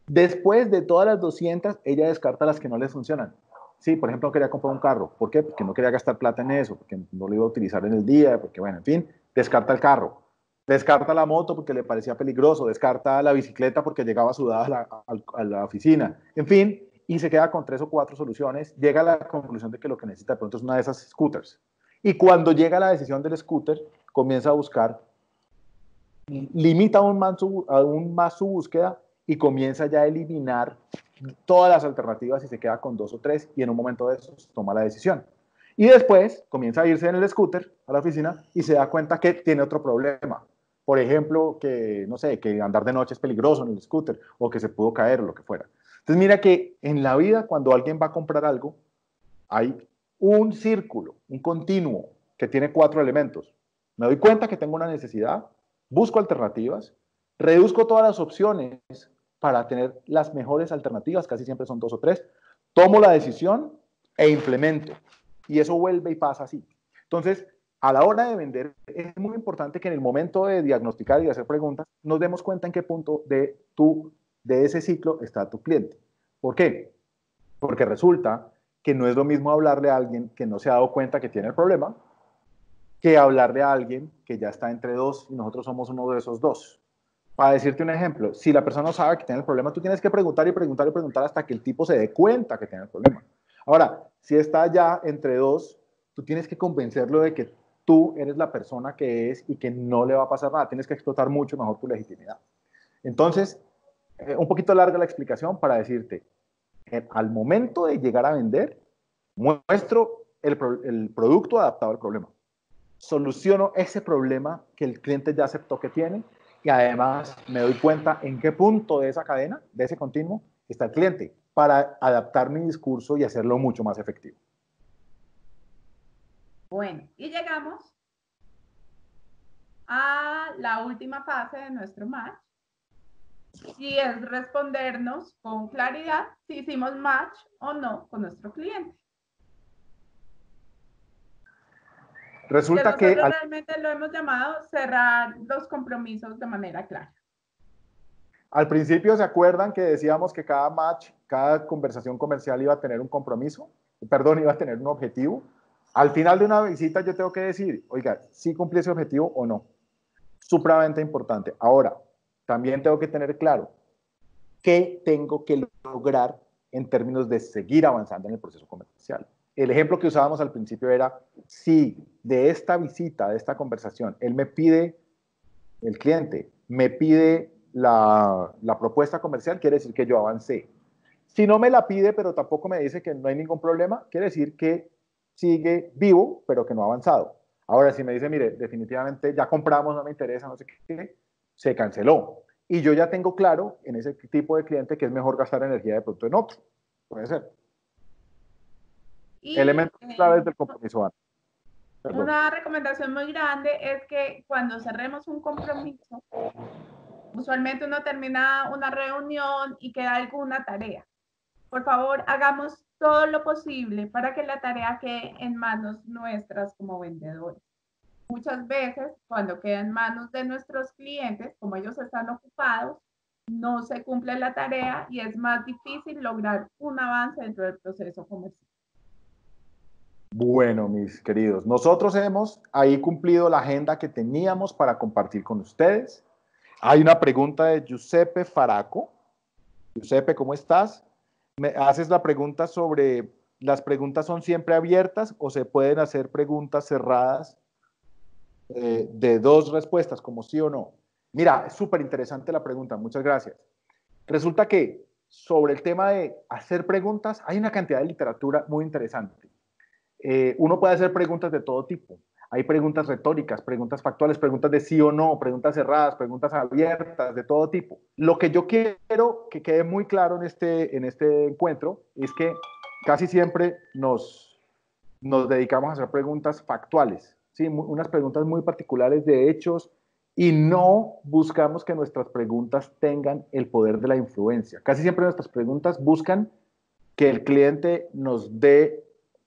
Después de todas las 200, ella descarta las que no les funcionan. Sí, por ejemplo, no quería comprar un carro. ¿Por qué? Porque no quería gastar plata en eso, porque no lo iba a utilizar en el día, porque bueno, en fin, descarta el carro. Descarta la moto porque le parecía peligroso, descarta la bicicleta porque llegaba sudada a la oficina. En fin, y se queda con 3 o 4 soluciones, llega a la conclusión de que lo que necesita de pronto es una de esas scooters. Y cuando llega a la decisión del scooter, comienza a buscar, limita aún más su búsqueda y comienza ya a eliminar todas las alternativas y se queda con 2 o 3 y en un momento de esos toma la decisión. Y después comienza a irse en el scooter a la oficina y se da cuenta que tiene otro problema. Por ejemplo, que, no sé, que andar de noche es peligroso en el scooter o que se pudo caer o lo que fuera. Entonces mira que en la vida cuando alguien va a comprar algo, hay un círculo, un continuo que tiene 4 elementos. Me doy cuenta que tengo una necesidad, busco alternativas, reduzco todas las opciones para tener las mejores alternativas, casi siempre son 2 o 3, tomo la decisión e implemento. Y eso vuelve y pasa así. Entonces, a la hora de vender, es muy importante que en el momento de diagnosticar y de hacer preguntas, nos demos cuenta en qué punto de ese ciclo está tu cliente. ¿Por qué? Porque resulta que no es lo mismo hablarle a alguien que no se ha dado cuenta que tiene el problema, que hablarle a alguien que ya está entre 2 y nosotros somos uno de esos 2. Para decirte un ejemplo, si la persona no sabe que tiene el problema, tú tienes que preguntar y preguntar y preguntar hasta que el tipo se dé cuenta que tiene el problema. Ahora, si está ya entre 2, tú tienes que convencerlo de que tú eres la persona que es y que no le va a pasar nada. Tienes que explotar mucho mejor tu legitimidad. Entonces, un poquito larga la explicación para decirte, al momento de llegar a vender, muestro el producto adaptado al problema. Soluciono ese problema que el cliente ya aceptó que tiene y además me doy cuenta en qué punto de esa cadena, de ese continuo, está el cliente para adaptar mi discurso y hacerlo mucho más efectivo. Bueno, y llegamos a la última fase de nuestro match, y es respondernos con claridad si hicimos match o no con nuestro cliente. Resulta que nosotros realmente lo hemos llamado cerrar los compromisos de manera clara. Al principio, ¿se acuerdan que decíamos que cada match, cada conversación comercial iba a tener un compromiso? Perdón, iba a tener un objetivo. Al final de una visita yo tengo que decir, oiga, ¿sí cumplí ese objetivo o no? Supremamente importante. Ahora, también tengo que tener claro qué tengo que lograr en términos de seguir avanzando en el proceso comercial. El ejemplo que usábamos al principio era, si de esta visita, de esta conversación, él me pide, el cliente me pide la propuesta comercial, quiere decir que yo avancé. Si no me la pide, pero tampoco me dice que no hay ningún problema, quiere decir que sigue vivo, pero que no ha avanzado. Ahora, si me dice, mire, definitivamente ya compramos, no me interesa, no sé qué, se canceló. y yo ya tengo claro en ese tipo de cliente que es mejor gastar energía de pronto en otro. Puede ser. Y, Elementos claves del compromiso. Una recomendación muy grande es que cuando cerremos un compromiso, usualmente uno termina una reunión y queda alguna tarea. Por favor, hagamos todo lo posible para que la tarea quede en manos nuestras como vendedores. Muchas veces, cuando queda en manos de nuestros clientes, como ellos están ocupados, no se cumple la tarea y es más difícil lograr un avance dentro del proceso comercial. Bueno, mis queridos, nosotros hemos ahí cumplido la agenda que teníamos para compartir con ustedes. Hay una pregunta de Giuseppe Faraco. Giuseppe, ¿cómo estás? Me haces la pregunta sobre, ¿las preguntas son siempre abiertas o se pueden hacer preguntas cerradas de 2 respuestas, como sí o no? Mira, es súper interesante la pregunta, muchas gracias. Resulta que sobre el tema de hacer preguntas, hay una cantidad de literatura muy interesante. Uno puede hacer preguntas de todo tipo. Hay preguntas retóricas, preguntas factuales, preguntas de sí o no, preguntas cerradas, preguntas abiertas, de todo tipo. Lo que yo quiero que quede muy claro en este encuentro es que casi siempre nos dedicamos a hacer preguntas factuales, ¿sí? Unas preguntas muy particulares de hechos, y no buscamos que nuestras preguntas tengan el poder de la influencia. Casi siempre nuestras preguntas buscan que el cliente nos dé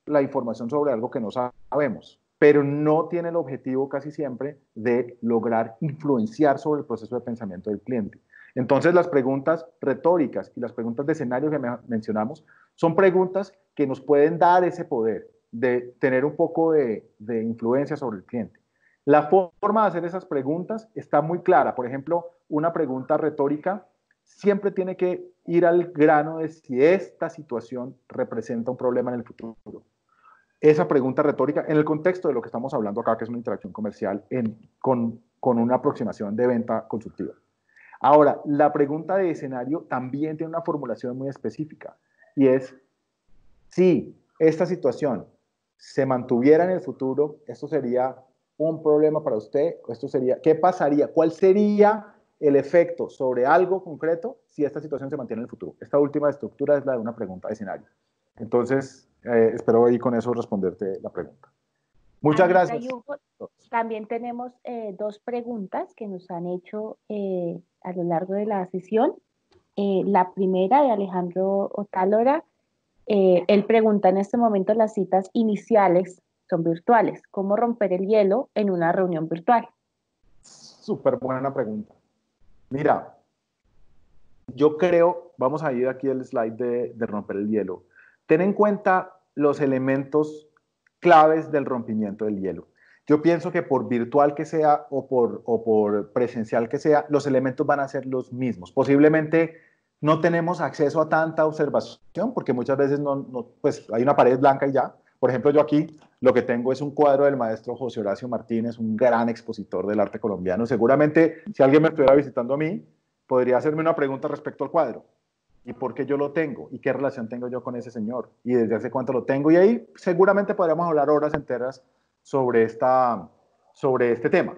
la información sobre algo que no sabemos, pero no tiene el objetivo casi siempre de lograr influenciar sobre el proceso de pensamiento del cliente. Entonces, las preguntas retóricas y las preguntas de escenario que mencionamos son preguntas que nos pueden dar ese poder de tener un poco de influencia sobre el cliente. La forma de hacer esas preguntas está muy clara. Por ejemplo, una pregunta retórica siempre tiene que ir al grano de si esta situación representa un problema en el futuro. Esa pregunta retórica, en el contexto de lo que estamos hablando acá, que es una interacción comercial con una aproximación de venta consultiva. Ahora, la pregunta de escenario también tiene una formulación muy específica, y es, si esta situación se mantuviera en el futuro, ¿esto sería un problema para usted? ¿Esto sería, qué pasaría? ¿Cuál sería el efecto sobre algo concreto si esta situación se mantiene en el futuro? Esta última estructura es la de una pregunta de escenario. Entonces, espero ahí con eso responderte la pregunta. Muchas Anita gracias. y Hugo, también tenemos 2 preguntas que nos han hecho a lo largo de la sesión. La primera de Alejandro Otálora. Él pregunta: en este momento las citas iniciales son virtuales. ¿Cómo romper el hielo en una reunión virtual? Súper buena pregunta. Mira, yo creo, vamos a ir aquí al slide de romper el hielo. Ten en cuenta los elementos claves del rompimiento del hielo. Yo pienso que por virtual que sea o por presencial que sea, los elementos van a ser los mismos. Posiblemente no tenemos acceso a tanta observación porque muchas veces pues hay una pared blanca y ya. Por ejemplo, yo aquí lo que tengo es un cuadro del maestro José Horacio Martínez, un gran expositor del arte colombiano. Seguramente, si alguien me estuviera visitando a mí, podría hacerme una pregunta respecto al cuadro. ¿Y por qué yo lo tengo? ¿Y qué relación tengo yo con ese señor? ¿Y desde hace cuánto lo tengo? Y ahí seguramente podríamos hablar horas enteras sobre este tema.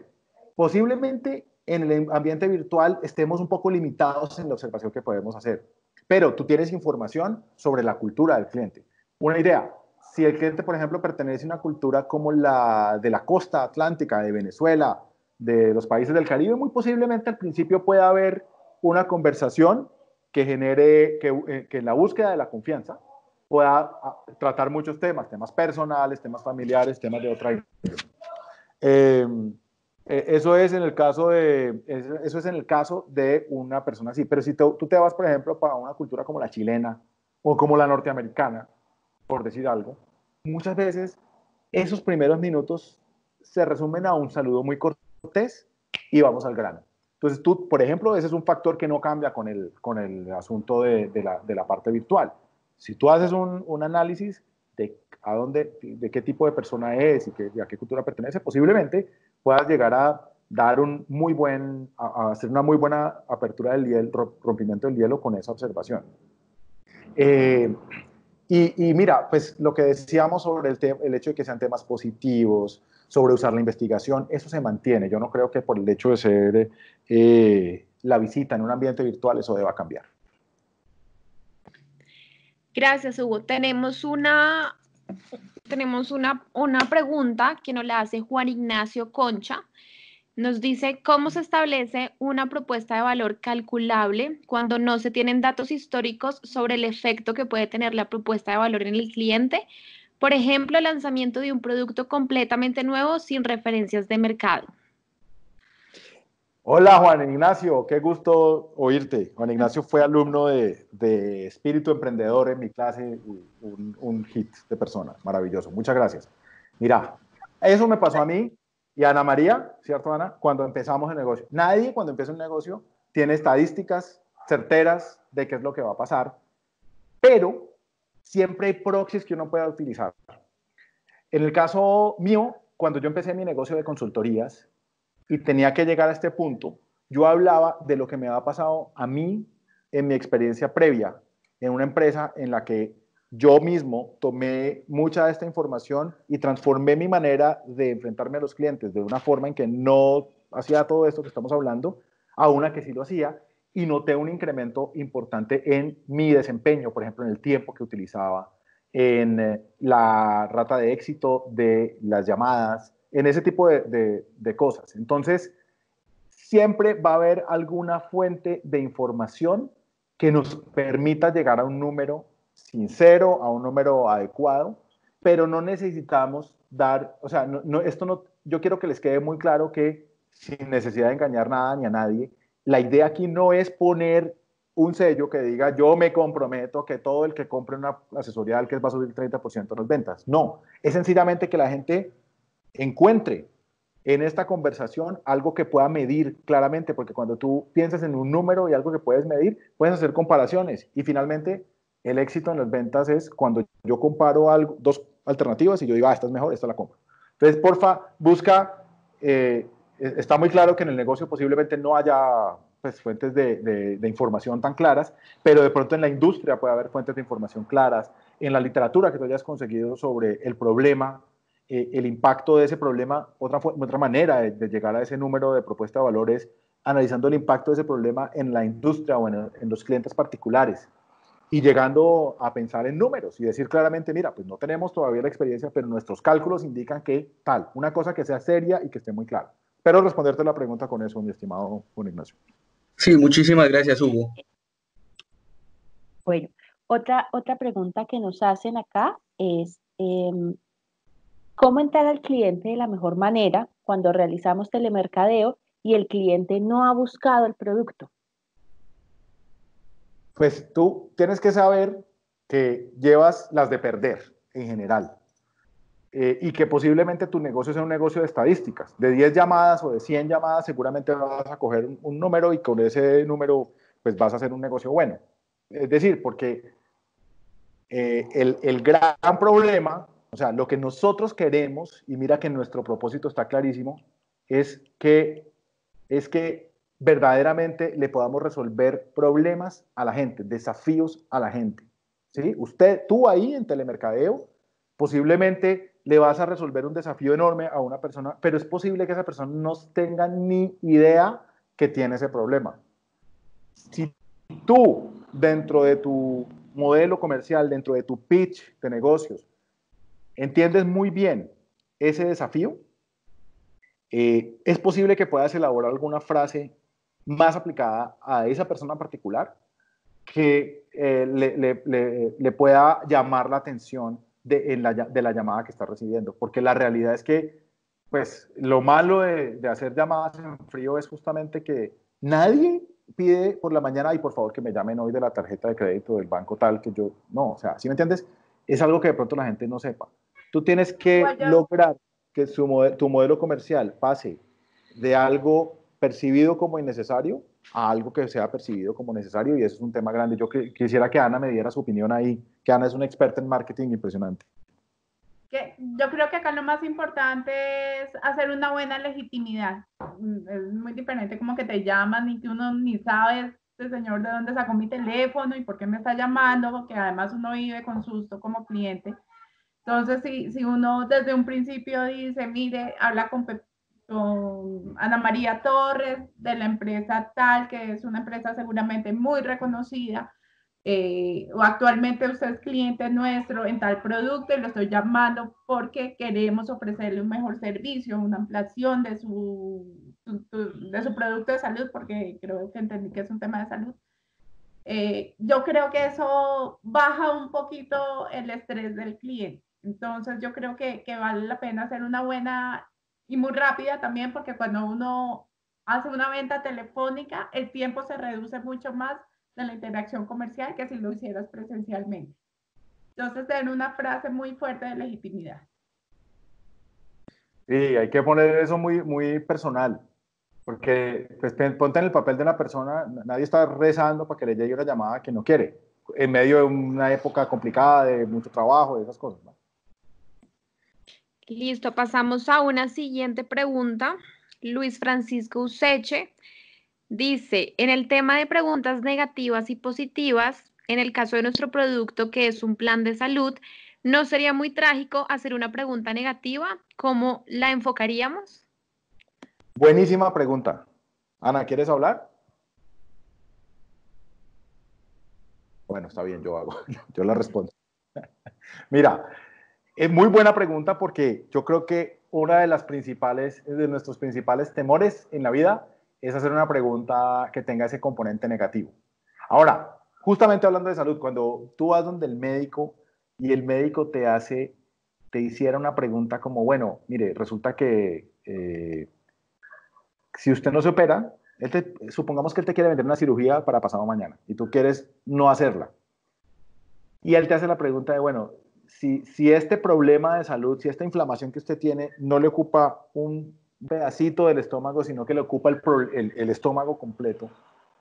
Posiblemente en el ambiente virtual estemos un poco limitados en la observación que podemos hacer, pero tú tienes información sobre la cultura del cliente. Una idea, si el cliente, por ejemplo, pertenece a una cultura como la de la costa atlántica, de Venezuela, de los países del Caribe, muy posiblemente al principio pueda haber una conversación que genere, que en la búsqueda de la confianza pueda tratar muchos temas personales, temas familiares, temas de otra índole. Eso es en el caso de una persona así. Pero si tú te vas, por ejemplo, para una cultura como la chilena o como la norteamericana, por decir algo, muchas veces esos primeros minutos se resumen a un saludo muy cortés y vamos al grano. Entonces tú, por ejemplo, ese es un factor que no cambia con el asunto de la parte virtual. Si tú haces un análisis de qué tipo de persona es y a qué cultura pertenece, posiblemente puedas llegar a dar a hacer una muy buena apertura del hielo, rompimiento del hielo con esa observación. Y mira, pues lo que decíamos sobre el hecho de que sean temas positivos, sobre usar la investigación, eso se mantiene. Yo no creo que por el hecho de ser la visita en un ambiente virtual, eso deba cambiar. Gracias, Hugo. Tenemos una pregunta que nos la hace Juan Ignacio Concha. Nos dice, ¿cómo se establece una propuesta de valor calculable cuando no se tienen datos históricos sobre el efecto que puede tener la propuesta de valor en el cliente? Por ejemplo, el lanzamiento de un producto completamente nuevo sin referencias de mercado. Hola Juan Ignacio, qué gusto oírte. Juan Ignacio fue alumno de Espíritu Emprendedor en mi clase, un hit de persona, maravilloso. Muchas gracias. Mira, eso me pasó a mí y a Ana María, ¿cierto Ana? Cuando empezamos el negocio. Nadie cuando empieza un negocio tiene estadísticas certeras de qué es lo que va a pasar, pero siempre hay proxies que uno pueda utilizar. En el caso mío, cuando yo empecé mi negocio de consultorías, y tenía que llegar a este punto, yo hablaba de lo que me había pasado a mí en mi experiencia previa en una empresa en la que yo mismo tomé mucha de esta información y transformé mi manera de enfrentarme a los clientes de una forma en que no hacía todo esto que estamos hablando, a una que sí lo hacía, y noté un incremento importante en mi desempeño, por ejemplo, en el tiempo que utilizaba, en la rata de éxito de las llamadas, en ese tipo de cosas. Entonces, siempre va a haber alguna fuente de información que nos permita llegar a un número sincero, a un número adecuado, pero no necesitamos dar, o sea, yo quiero que les quede muy claro que sin necesidad de engañar nada ni a nadie, la idea aquí no es poner un sello que diga yo me comprometo que todo el que compre una asesoría del que va a subir el 30% de las ventas. No, es sencillamente que la gente encuentre en esta conversación algo que pueda medir claramente, porque cuando tú piensas en un número y algo que puedes medir, puedes hacer comparaciones. Y finalmente, el éxito en las ventas es cuando yo comparo algo, dos alternativas y yo digo, esta es mejor, esta la compro. Entonces, porfa, busca, está muy claro que en el negocio posiblemente no haya pues, fuentes de información tan claras, pero de pronto en la industria puede haber fuentes de información claras, en la literatura que tú hayas conseguido sobre el problema, el impacto de ese problema. Otra manera de llegar a ese número de propuesta de valor es analizando el impacto de ese problema en la industria o en los clientes particulares y llegando a pensar en números y decir claramente, mira, pues no tenemos todavía la experiencia, pero nuestros cálculos indican que tal, una cosa que sea seria y que esté muy clara. Pero responderte la pregunta con eso, mi estimado Juan Ignacio. Sí, muchísimas gracias, Hugo. Bueno, otra pregunta que nos hacen acá es, ¿cómo entrar al cliente de la mejor manera cuando realizamos telemercadeo y el cliente no ha buscado el producto? Pues tú tienes que saber que llevas las de perder en general y que posiblemente tu negocio sea un negocio de estadísticas. De 10 llamadas o de 100 llamadas seguramente vas a coger un número y con ese número pues vas a hacer un negocio bueno. Es decir, porque el gran problema, o sea, lo que nosotros queremos, y mira que nuestro propósito está clarísimo, es que verdaderamente le podamos resolver problemas a la gente, desafíos a la gente. ¿Sí? Tú ahí en telemercadeo, posiblemente le vas a resolver un desafío enorme a una persona, pero es posible que esa persona no tenga ni idea que tiene ese problema. Si tú, dentro de tu modelo comercial, dentro de tu pitch de negocios, entiendes muy bien ese desafío, es posible que puedas elaborar alguna frase más aplicada a esa persona en particular que le pueda llamar la atención de la llamada que está recibiendo. Porque la realidad es que pues, lo malo de hacer llamadas en frío es justamente que nadie pide por la mañana y por favor que me llamen hoy de la tarjeta de crédito del banco tal que yo, no, o sea, ¿sí me entiendes? Es algo que de pronto la gente no sepa. Tú tienes que lograr que tu modelo comercial pase de algo percibido como innecesario a algo que sea percibido como necesario y eso es un tema grande. Yo quisiera que Ana me diera su opinión ahí, que Ana es una experta en marketing impresionante. Yo creo que acá lo más importante es hacer una buena legitimidad. Es muy diferente como que te llaman y que uno ni sabe este señor de dónde sacó mi teléfono y por qué me está llamando, porque además uno vive con susto como cliente. Entonces, si uno desde un principio dice, mire, habla con con Ana María Torres de la empresa tal, que es una empresa seguramente muy reconocida, o actualmente usted es cliente nuestro en tal producto y lo estoy llamando porque queremos ofrecerle un mejor servicio, una ampliación de su producto de salud, porque creo que entendí que es un tema de salud. Yo creo que eso baja un poquito el estrés del cliente. Entonces yo creo que vale la pena hacer una buena y muy rápida también, porque cuando uno hace una venta telefónica, el tiempo se reduce mucho más de la interacción comercial que si lo hicieras presencialmente. Entonces, tener una frase muy fuerte de legitimidad. Sí, hay que poner eso muy, muy personal, porque pues, ponte en el papel de una persona, nadie está rezando para que le llegue una llamada que no quiere, en medio de una época complicada, de mucho trabajo, de esas cosas, ¿no? Listo, pasamos a una siguiente pregunta. Luis Francisco Useche dice, en el tema de preguntas negativas y positivas, en el caso de nuestro producto, que es un plan de salud, ¿no sería muy trágico hacer una pregunta negativa? ¿Cómo la enfocaríamos? Buenísima pregunta. Ana, ¿quieres hablar? Bueno, está bien, yo la respondo. Mira, es muy buena pregunta porque yo creo que una de nuestros principales temores en la vida es hacer una pregunta que tenga ese componente negativo. Ahora, justamente hablando de salud, cuando tú vas donde el médico y el médico te hiciera una pregunta como, bueno, mire, resulta que si usted no se opera, supongamos que él te quiere vender una cirugía para pasado mañana y tú quieres no hacerla. Y él te hace la pregunta de, bueno, si este problema de salud, si esta inflamación que usted tiene no le ocupa un pedacito del estómago, sino que le ocupa el estómago completo,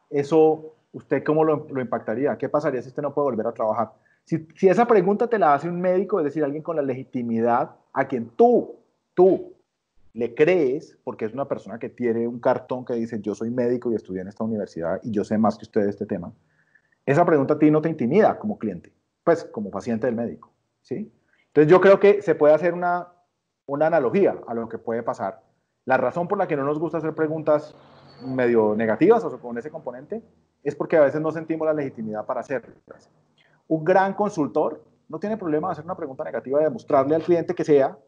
eso, ¿usted cómo lo impactaría? ¿Qué pasaría si usted no puede volver a trabajar? Si esa pregunta te la hace un médico, es decir, alguien con la legitimidad a quien tú le crees, porque es una persona que tiene un cartón que dice, yo soy médico y estudié en esta universidad y yo sé más que usted de este tema, esa pregunta a ti no te intimida como cliente, pues como paciente del médico, ¿sí? Entonces yo creo que se puede hacer una analogía a lo que puede pasar. La razón por la que no nos gusta hacer preguntas medio negativas o con ese componente es porque a veces no sentimos la legitimidad para hacerlas. Un gran consultor no tiene problema de hacer una pregunta negativa y demostrarle al cliente que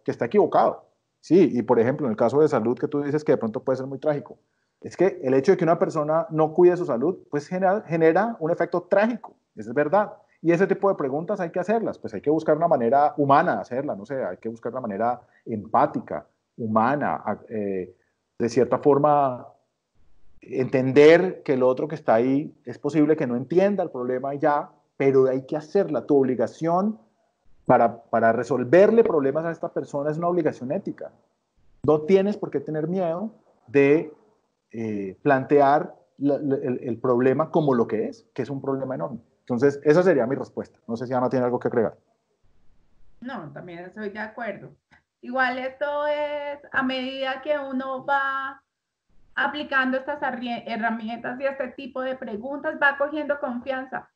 está equivocado. Sí, y por ejemplo, en el caso de salud que tú dices que de pronto puede ser muy trágico, es que el hecho de que una persona no cuide su salud, pues genera un efecto trágico, eso es verdad. Y ese tipo de preguntas hay que hacerlas, pues hay que buscar una manera humana de hacerlas, no sé, hay que buscar una manera empática, humana, de cierta forma entender que el otro que está ahí es posible que no entienda el problema ya, pero hay que hacerla. Tu obligación para resolverle problemas a esta persona es una obligación ética. No tienes por qué tener miedo de plantear el problema como lo que es un problema enorme. Entonces, esa sería mi respuesta. No sé si Ana tiene algo que agregar. No, también estoy de acuerdo. Igual esto es a medida que uno va aplicando estas herramientas y este tipo de preguntas, va cogiendo confianza.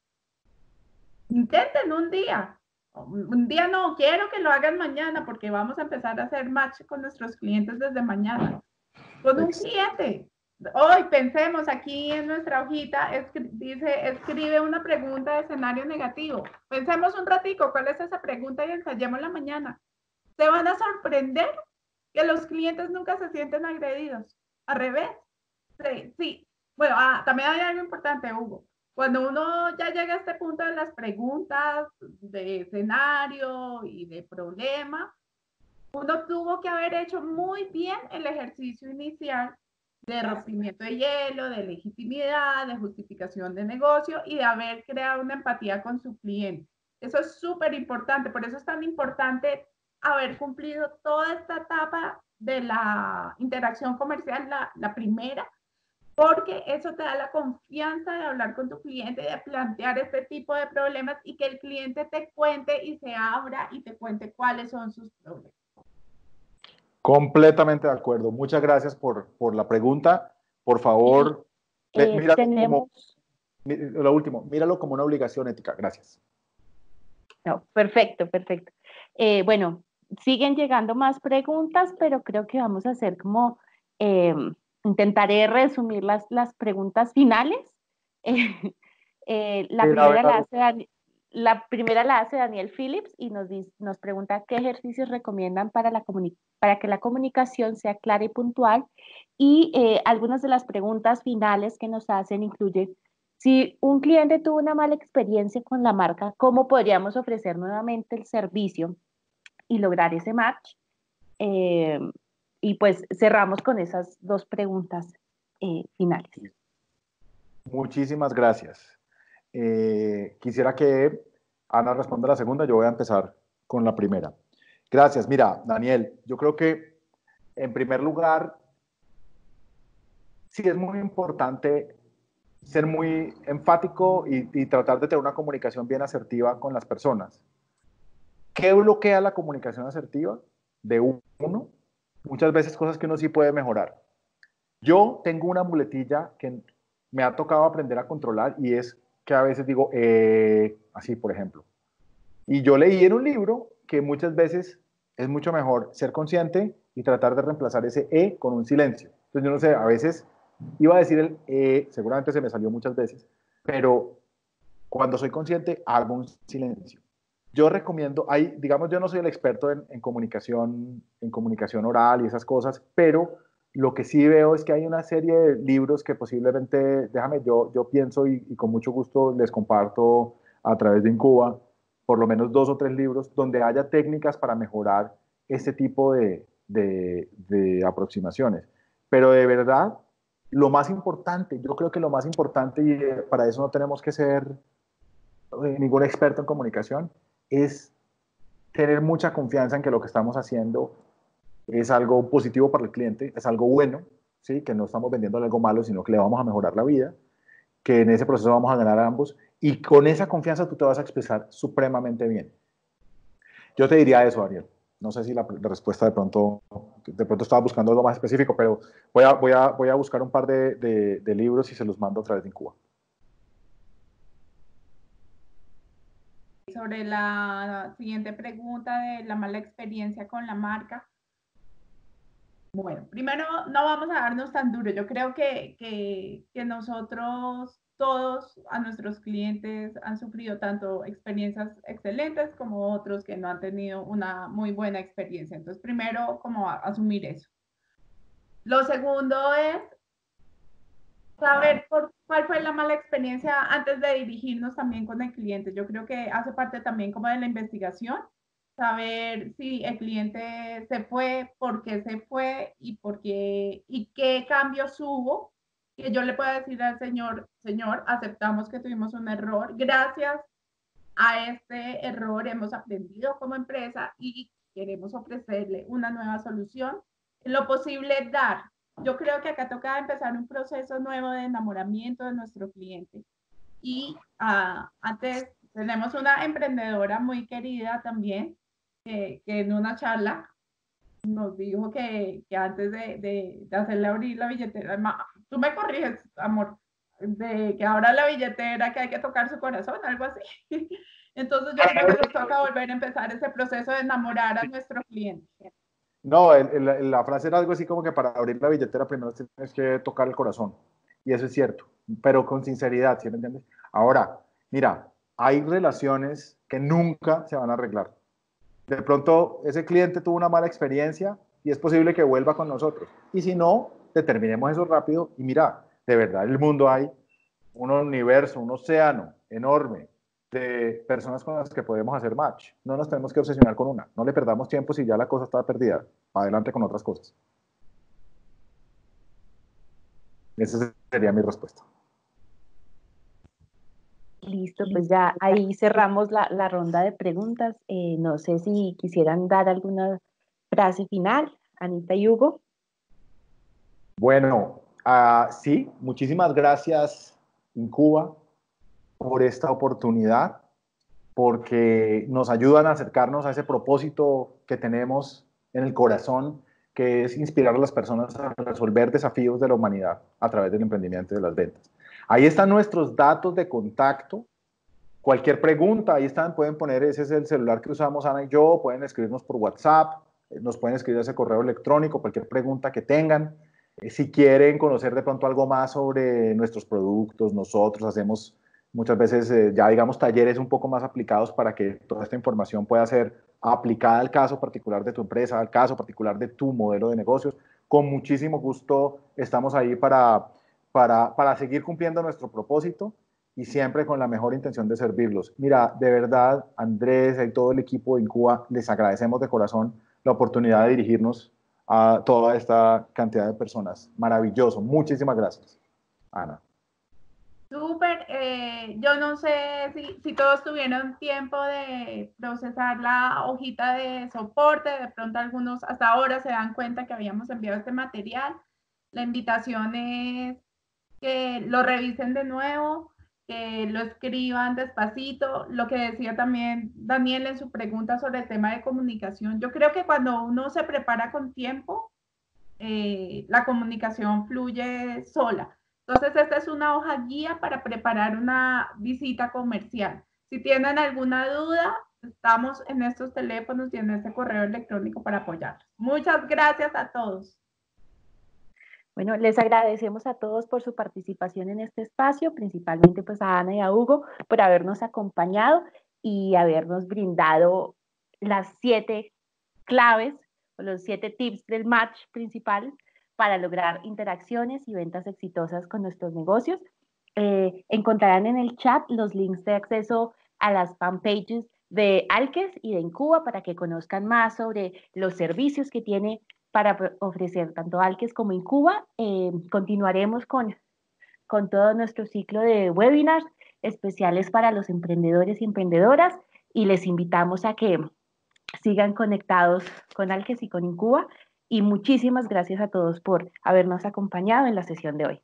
Intenten un día. Un día no, quiero que lo hagan mañana porque vamos a empezar a hacer match con nuestros clientes desde mañana. Con un cliente. Hoy pensemos aquí en nuestra hojita, dice, escribe una pregunta de escenario negativo. Pensemos un ratico, ¿cuál es esa pregunta? Y ensayémosla mañana. Se van a sorprender que los clientes nunca se sienten agredidos. Al revés. Sí. Bueno, también hay algo importante, Hugo. Cuando uno ya llega a este punto de las preguntas de escenario y de problema, uno tuvo que haber hecho muy bien el ejercicio inicial de rompimiento de hielo, de legitimidad, de justificación de negocio y de haber creado una empatía con su cliente. Eso es súper importante, por eso es tan importante haber cumplido toda esta etapa de la interacción comercial, la primera, porque eso te da la confianza de hablar con tu cliente, de plantear este tipo de problemas y que el cliente te cuente y se abra y te cuente cuáles son sus problemas. Completamente de acuerdo. Muchas gracias por la pregunta. Por favor, lo último, míralo como una obligación ética. Gracias. No, perfecto. Bueno, siguen llegando más preguntas, pero creo que vamos a hacer como Eh, intentaré resumir las preguntas finales. La primera la hace Daniel Phillips y nos pregunta qué ejercicios recomiendan para que la comunicación sea clara y puntual. Y algunas de las preguntas finales que nos hacen incluyen, si un cliente tuvo una mala experiencia con la marca, ¿cómo podríamos ofrecer nuevamente el servicio y lograr ese match? Eh, y pues cerramos con esas dos preguntas finales. Muchísimas gracias. Quisiera que Ana responda la segunda, yo voy a empezar con la primera. Gracias. Mira, Daniel, yo creo que en primer lugar, sí es muy importante ser muy enfático y tratar de tener una comunicación bien asertiva con las personas. ¿Qué bloquea la comunicación asertiva? De uno, muchas veces cosas que uno sí puede mejorar. Yo tengo una muletilla que me ha tocado aprender a controlar y es que a veces digo, así por ejemplo. Y yo leí en un libro que muchas veces es mucho mejor ser consciente y tratar de reemplazar ese con un silencio. Entonces yo no sé, a veces iba a decir el seguramente se me salió muchas veces, pero cuando soy consciente hago un silencio. Yo recomiendo, digamos, yo no soy el experto en comunicación oral y esas cosas, pero lo que sí veo es que hay una serie de libros que posiblemente, yo pienso y con mucho gusto les comparto a través de Incuba, por lo menos 2 o 3 libros donde haya técnicas para mejorar este tipo de aproximaciones. Pero de verdad, lo más importante, yo creo que lo más importante, y para eso no tenemos que ser ningún experto en comunicación, es tener mucha confianza en que lo que estamos haciendo es algo positivo para el cliente, es algo bueno, ¿sí? Que no estamos vendiendo algo malo, sino que le vamos a mejorar la vida, que en ese proceso vamos a ganar a ambos, y con esa confianza tú te vas a expresar supremamente bien. Yo te diría eso, Ariel. No sé si la respuesta de pronto estaba buscando algo más específico, pero voy a buscar un par de libros y se los mando a través de Incuba. Sobre la siguiente pregunta de la mala experiencia con la marca. Bueno, primero no vamos a darnos tan duro. Yo creo que nosotros todos, a nuestros clientes, han sufrido tanto experiencias excelentes como otros que no han tenido una muy buena experiencia. Entonces, primero, como asumir eso. Lo segundo es saber cuál fue la mala experiencia antes de dirigirnos también con el cliente. Yo creo que hace parte también como de la investigación, saber si el cliente se fue, por qué se fue y qué cambios hubo. Que yo le pueda decir al señor, aceptamos que tuvimos un error. Gracias a este error hemos aprendido como empresa y queremos ofrecerle una nueva solución. En lo posible, dar. Yo creo que acá toca empezar un proceso nuevo de enamoramiento de nuestro cliente. Y antes tenemos una emprendedora muy querida también, que en una charla nos dijo que antes de hacerle abrir la billetera, tú me corriges, amor, de que ahora la billetera, que hay que tocar su corazón, algo así. Entonces yo creo que nos toca volver a empezar ese proceso de enamorar a nuestro cliente. No, la frase era algo así como que para abrir la billetera primero tienes que tocar el corazón. Y eso es cierto, pero con sinceridad, ¿sí me entiendes? Ahora, mira, hay relaciones que nunca se van a arreglar. De pronto ese cliente tuvo una mala experiencia y es posible que vuelva con nosotros. Y si no, determinemos eso rápido y mira, de verdad, en el mundo hay un universo, un océano enorme de personas con las que podemos hacer match. No nos tenemos que obsesionar con una. No le perdamos tiempo si ya la cosa está perdida. Adelante con otras cosas. Esa sería mi respuesta. Listo, pues ya ahí cerramos la ronda de preguntas. No sé si quisieran dar alguna frase final, Anita y Hugo. Bueno, sí, muchísimas gracias, Incuba, por esta oportunidad, porque nos ayudan a acercarnos a ese propósito que tenemos en el corazón, que es inspirar a las personas a resolver desafíos de la humanidad a través del emprendimiento y de las ventas. Ahí están nuestros datos de contacto. Cualquier pregunta, ahí están, pueden poner, ese es el celular que usamos Ana y yo, pueden escribirnos por WhatsApp, nos pueden escribir a ese correo electrónico, cualquier pregunta que tengan. Si quieren conocer de pronto algo más sobre nuestros productos, nosotros hacemos muchas veces ya digamos talleres un poco más aplicados para que toda esta información pueda ser aplicada al caso particular de tu empresa, al caso particular de tu modelo de negocios. Con muchísimo gusto estamos ahí para seguir cumpliendo nuestro propósito y siempre con la mejor intención de servirlos. Mira, de verdad, Andrés y todo el equipo de Incuba, les agradecemos de corazón la oportunidad de dirigirnos a toda esta cantidad de personas. Maravilloso. Muchísimas gracias, Ana. Súper, yo no sé si todos tuvieron tiempo de procesar la hojita de soporte, de pronto algunos hasta ahora se dan cuenta que habíamos enviado este material. La invitación es que lo revisen de nuevo, que lo escriban despacito. Lo que decía también Daniel en su pregunta sobre el tema de comunicación, yo creo que cuando uno se prepara con tiempo, la comunicación fluye sola. Entonces, esta es una hoja guía para preparar una visita comercial. Si tienen alguna duda, estamos en estos teléfonos y en este correo electrónico para apoyarlos. Muchas gracias a todos. Bueno, les agradecemos a todos por su participación en este espacio, principalmente pues a Ana y a Hugo por habernos acompañado y habernos brindado las 7 claves o los 7 tips del match principal para lograr interacciones y ventas exitosas con nuestros negocios. Encontrarán en el chat los links de acceso a las fanpages de Alques y de Incuba para que conozcan más sobre los servicios que tiene para ofrecer tanto Alques como Incuba. Continuaremos con todo nuestro ciclo de webinars especiales para los emprendedores y emprendedoras y les invitamos a que sigan conectados con Alques y con Incuba y muchísimas gracias a todos por habernos acompañado en la sesión de hoy.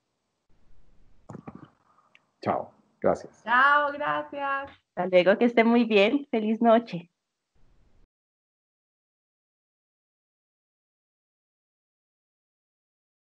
Chao, gracias. Chao, gracias. Hasta luego, que estén muy bien. Feliz noche.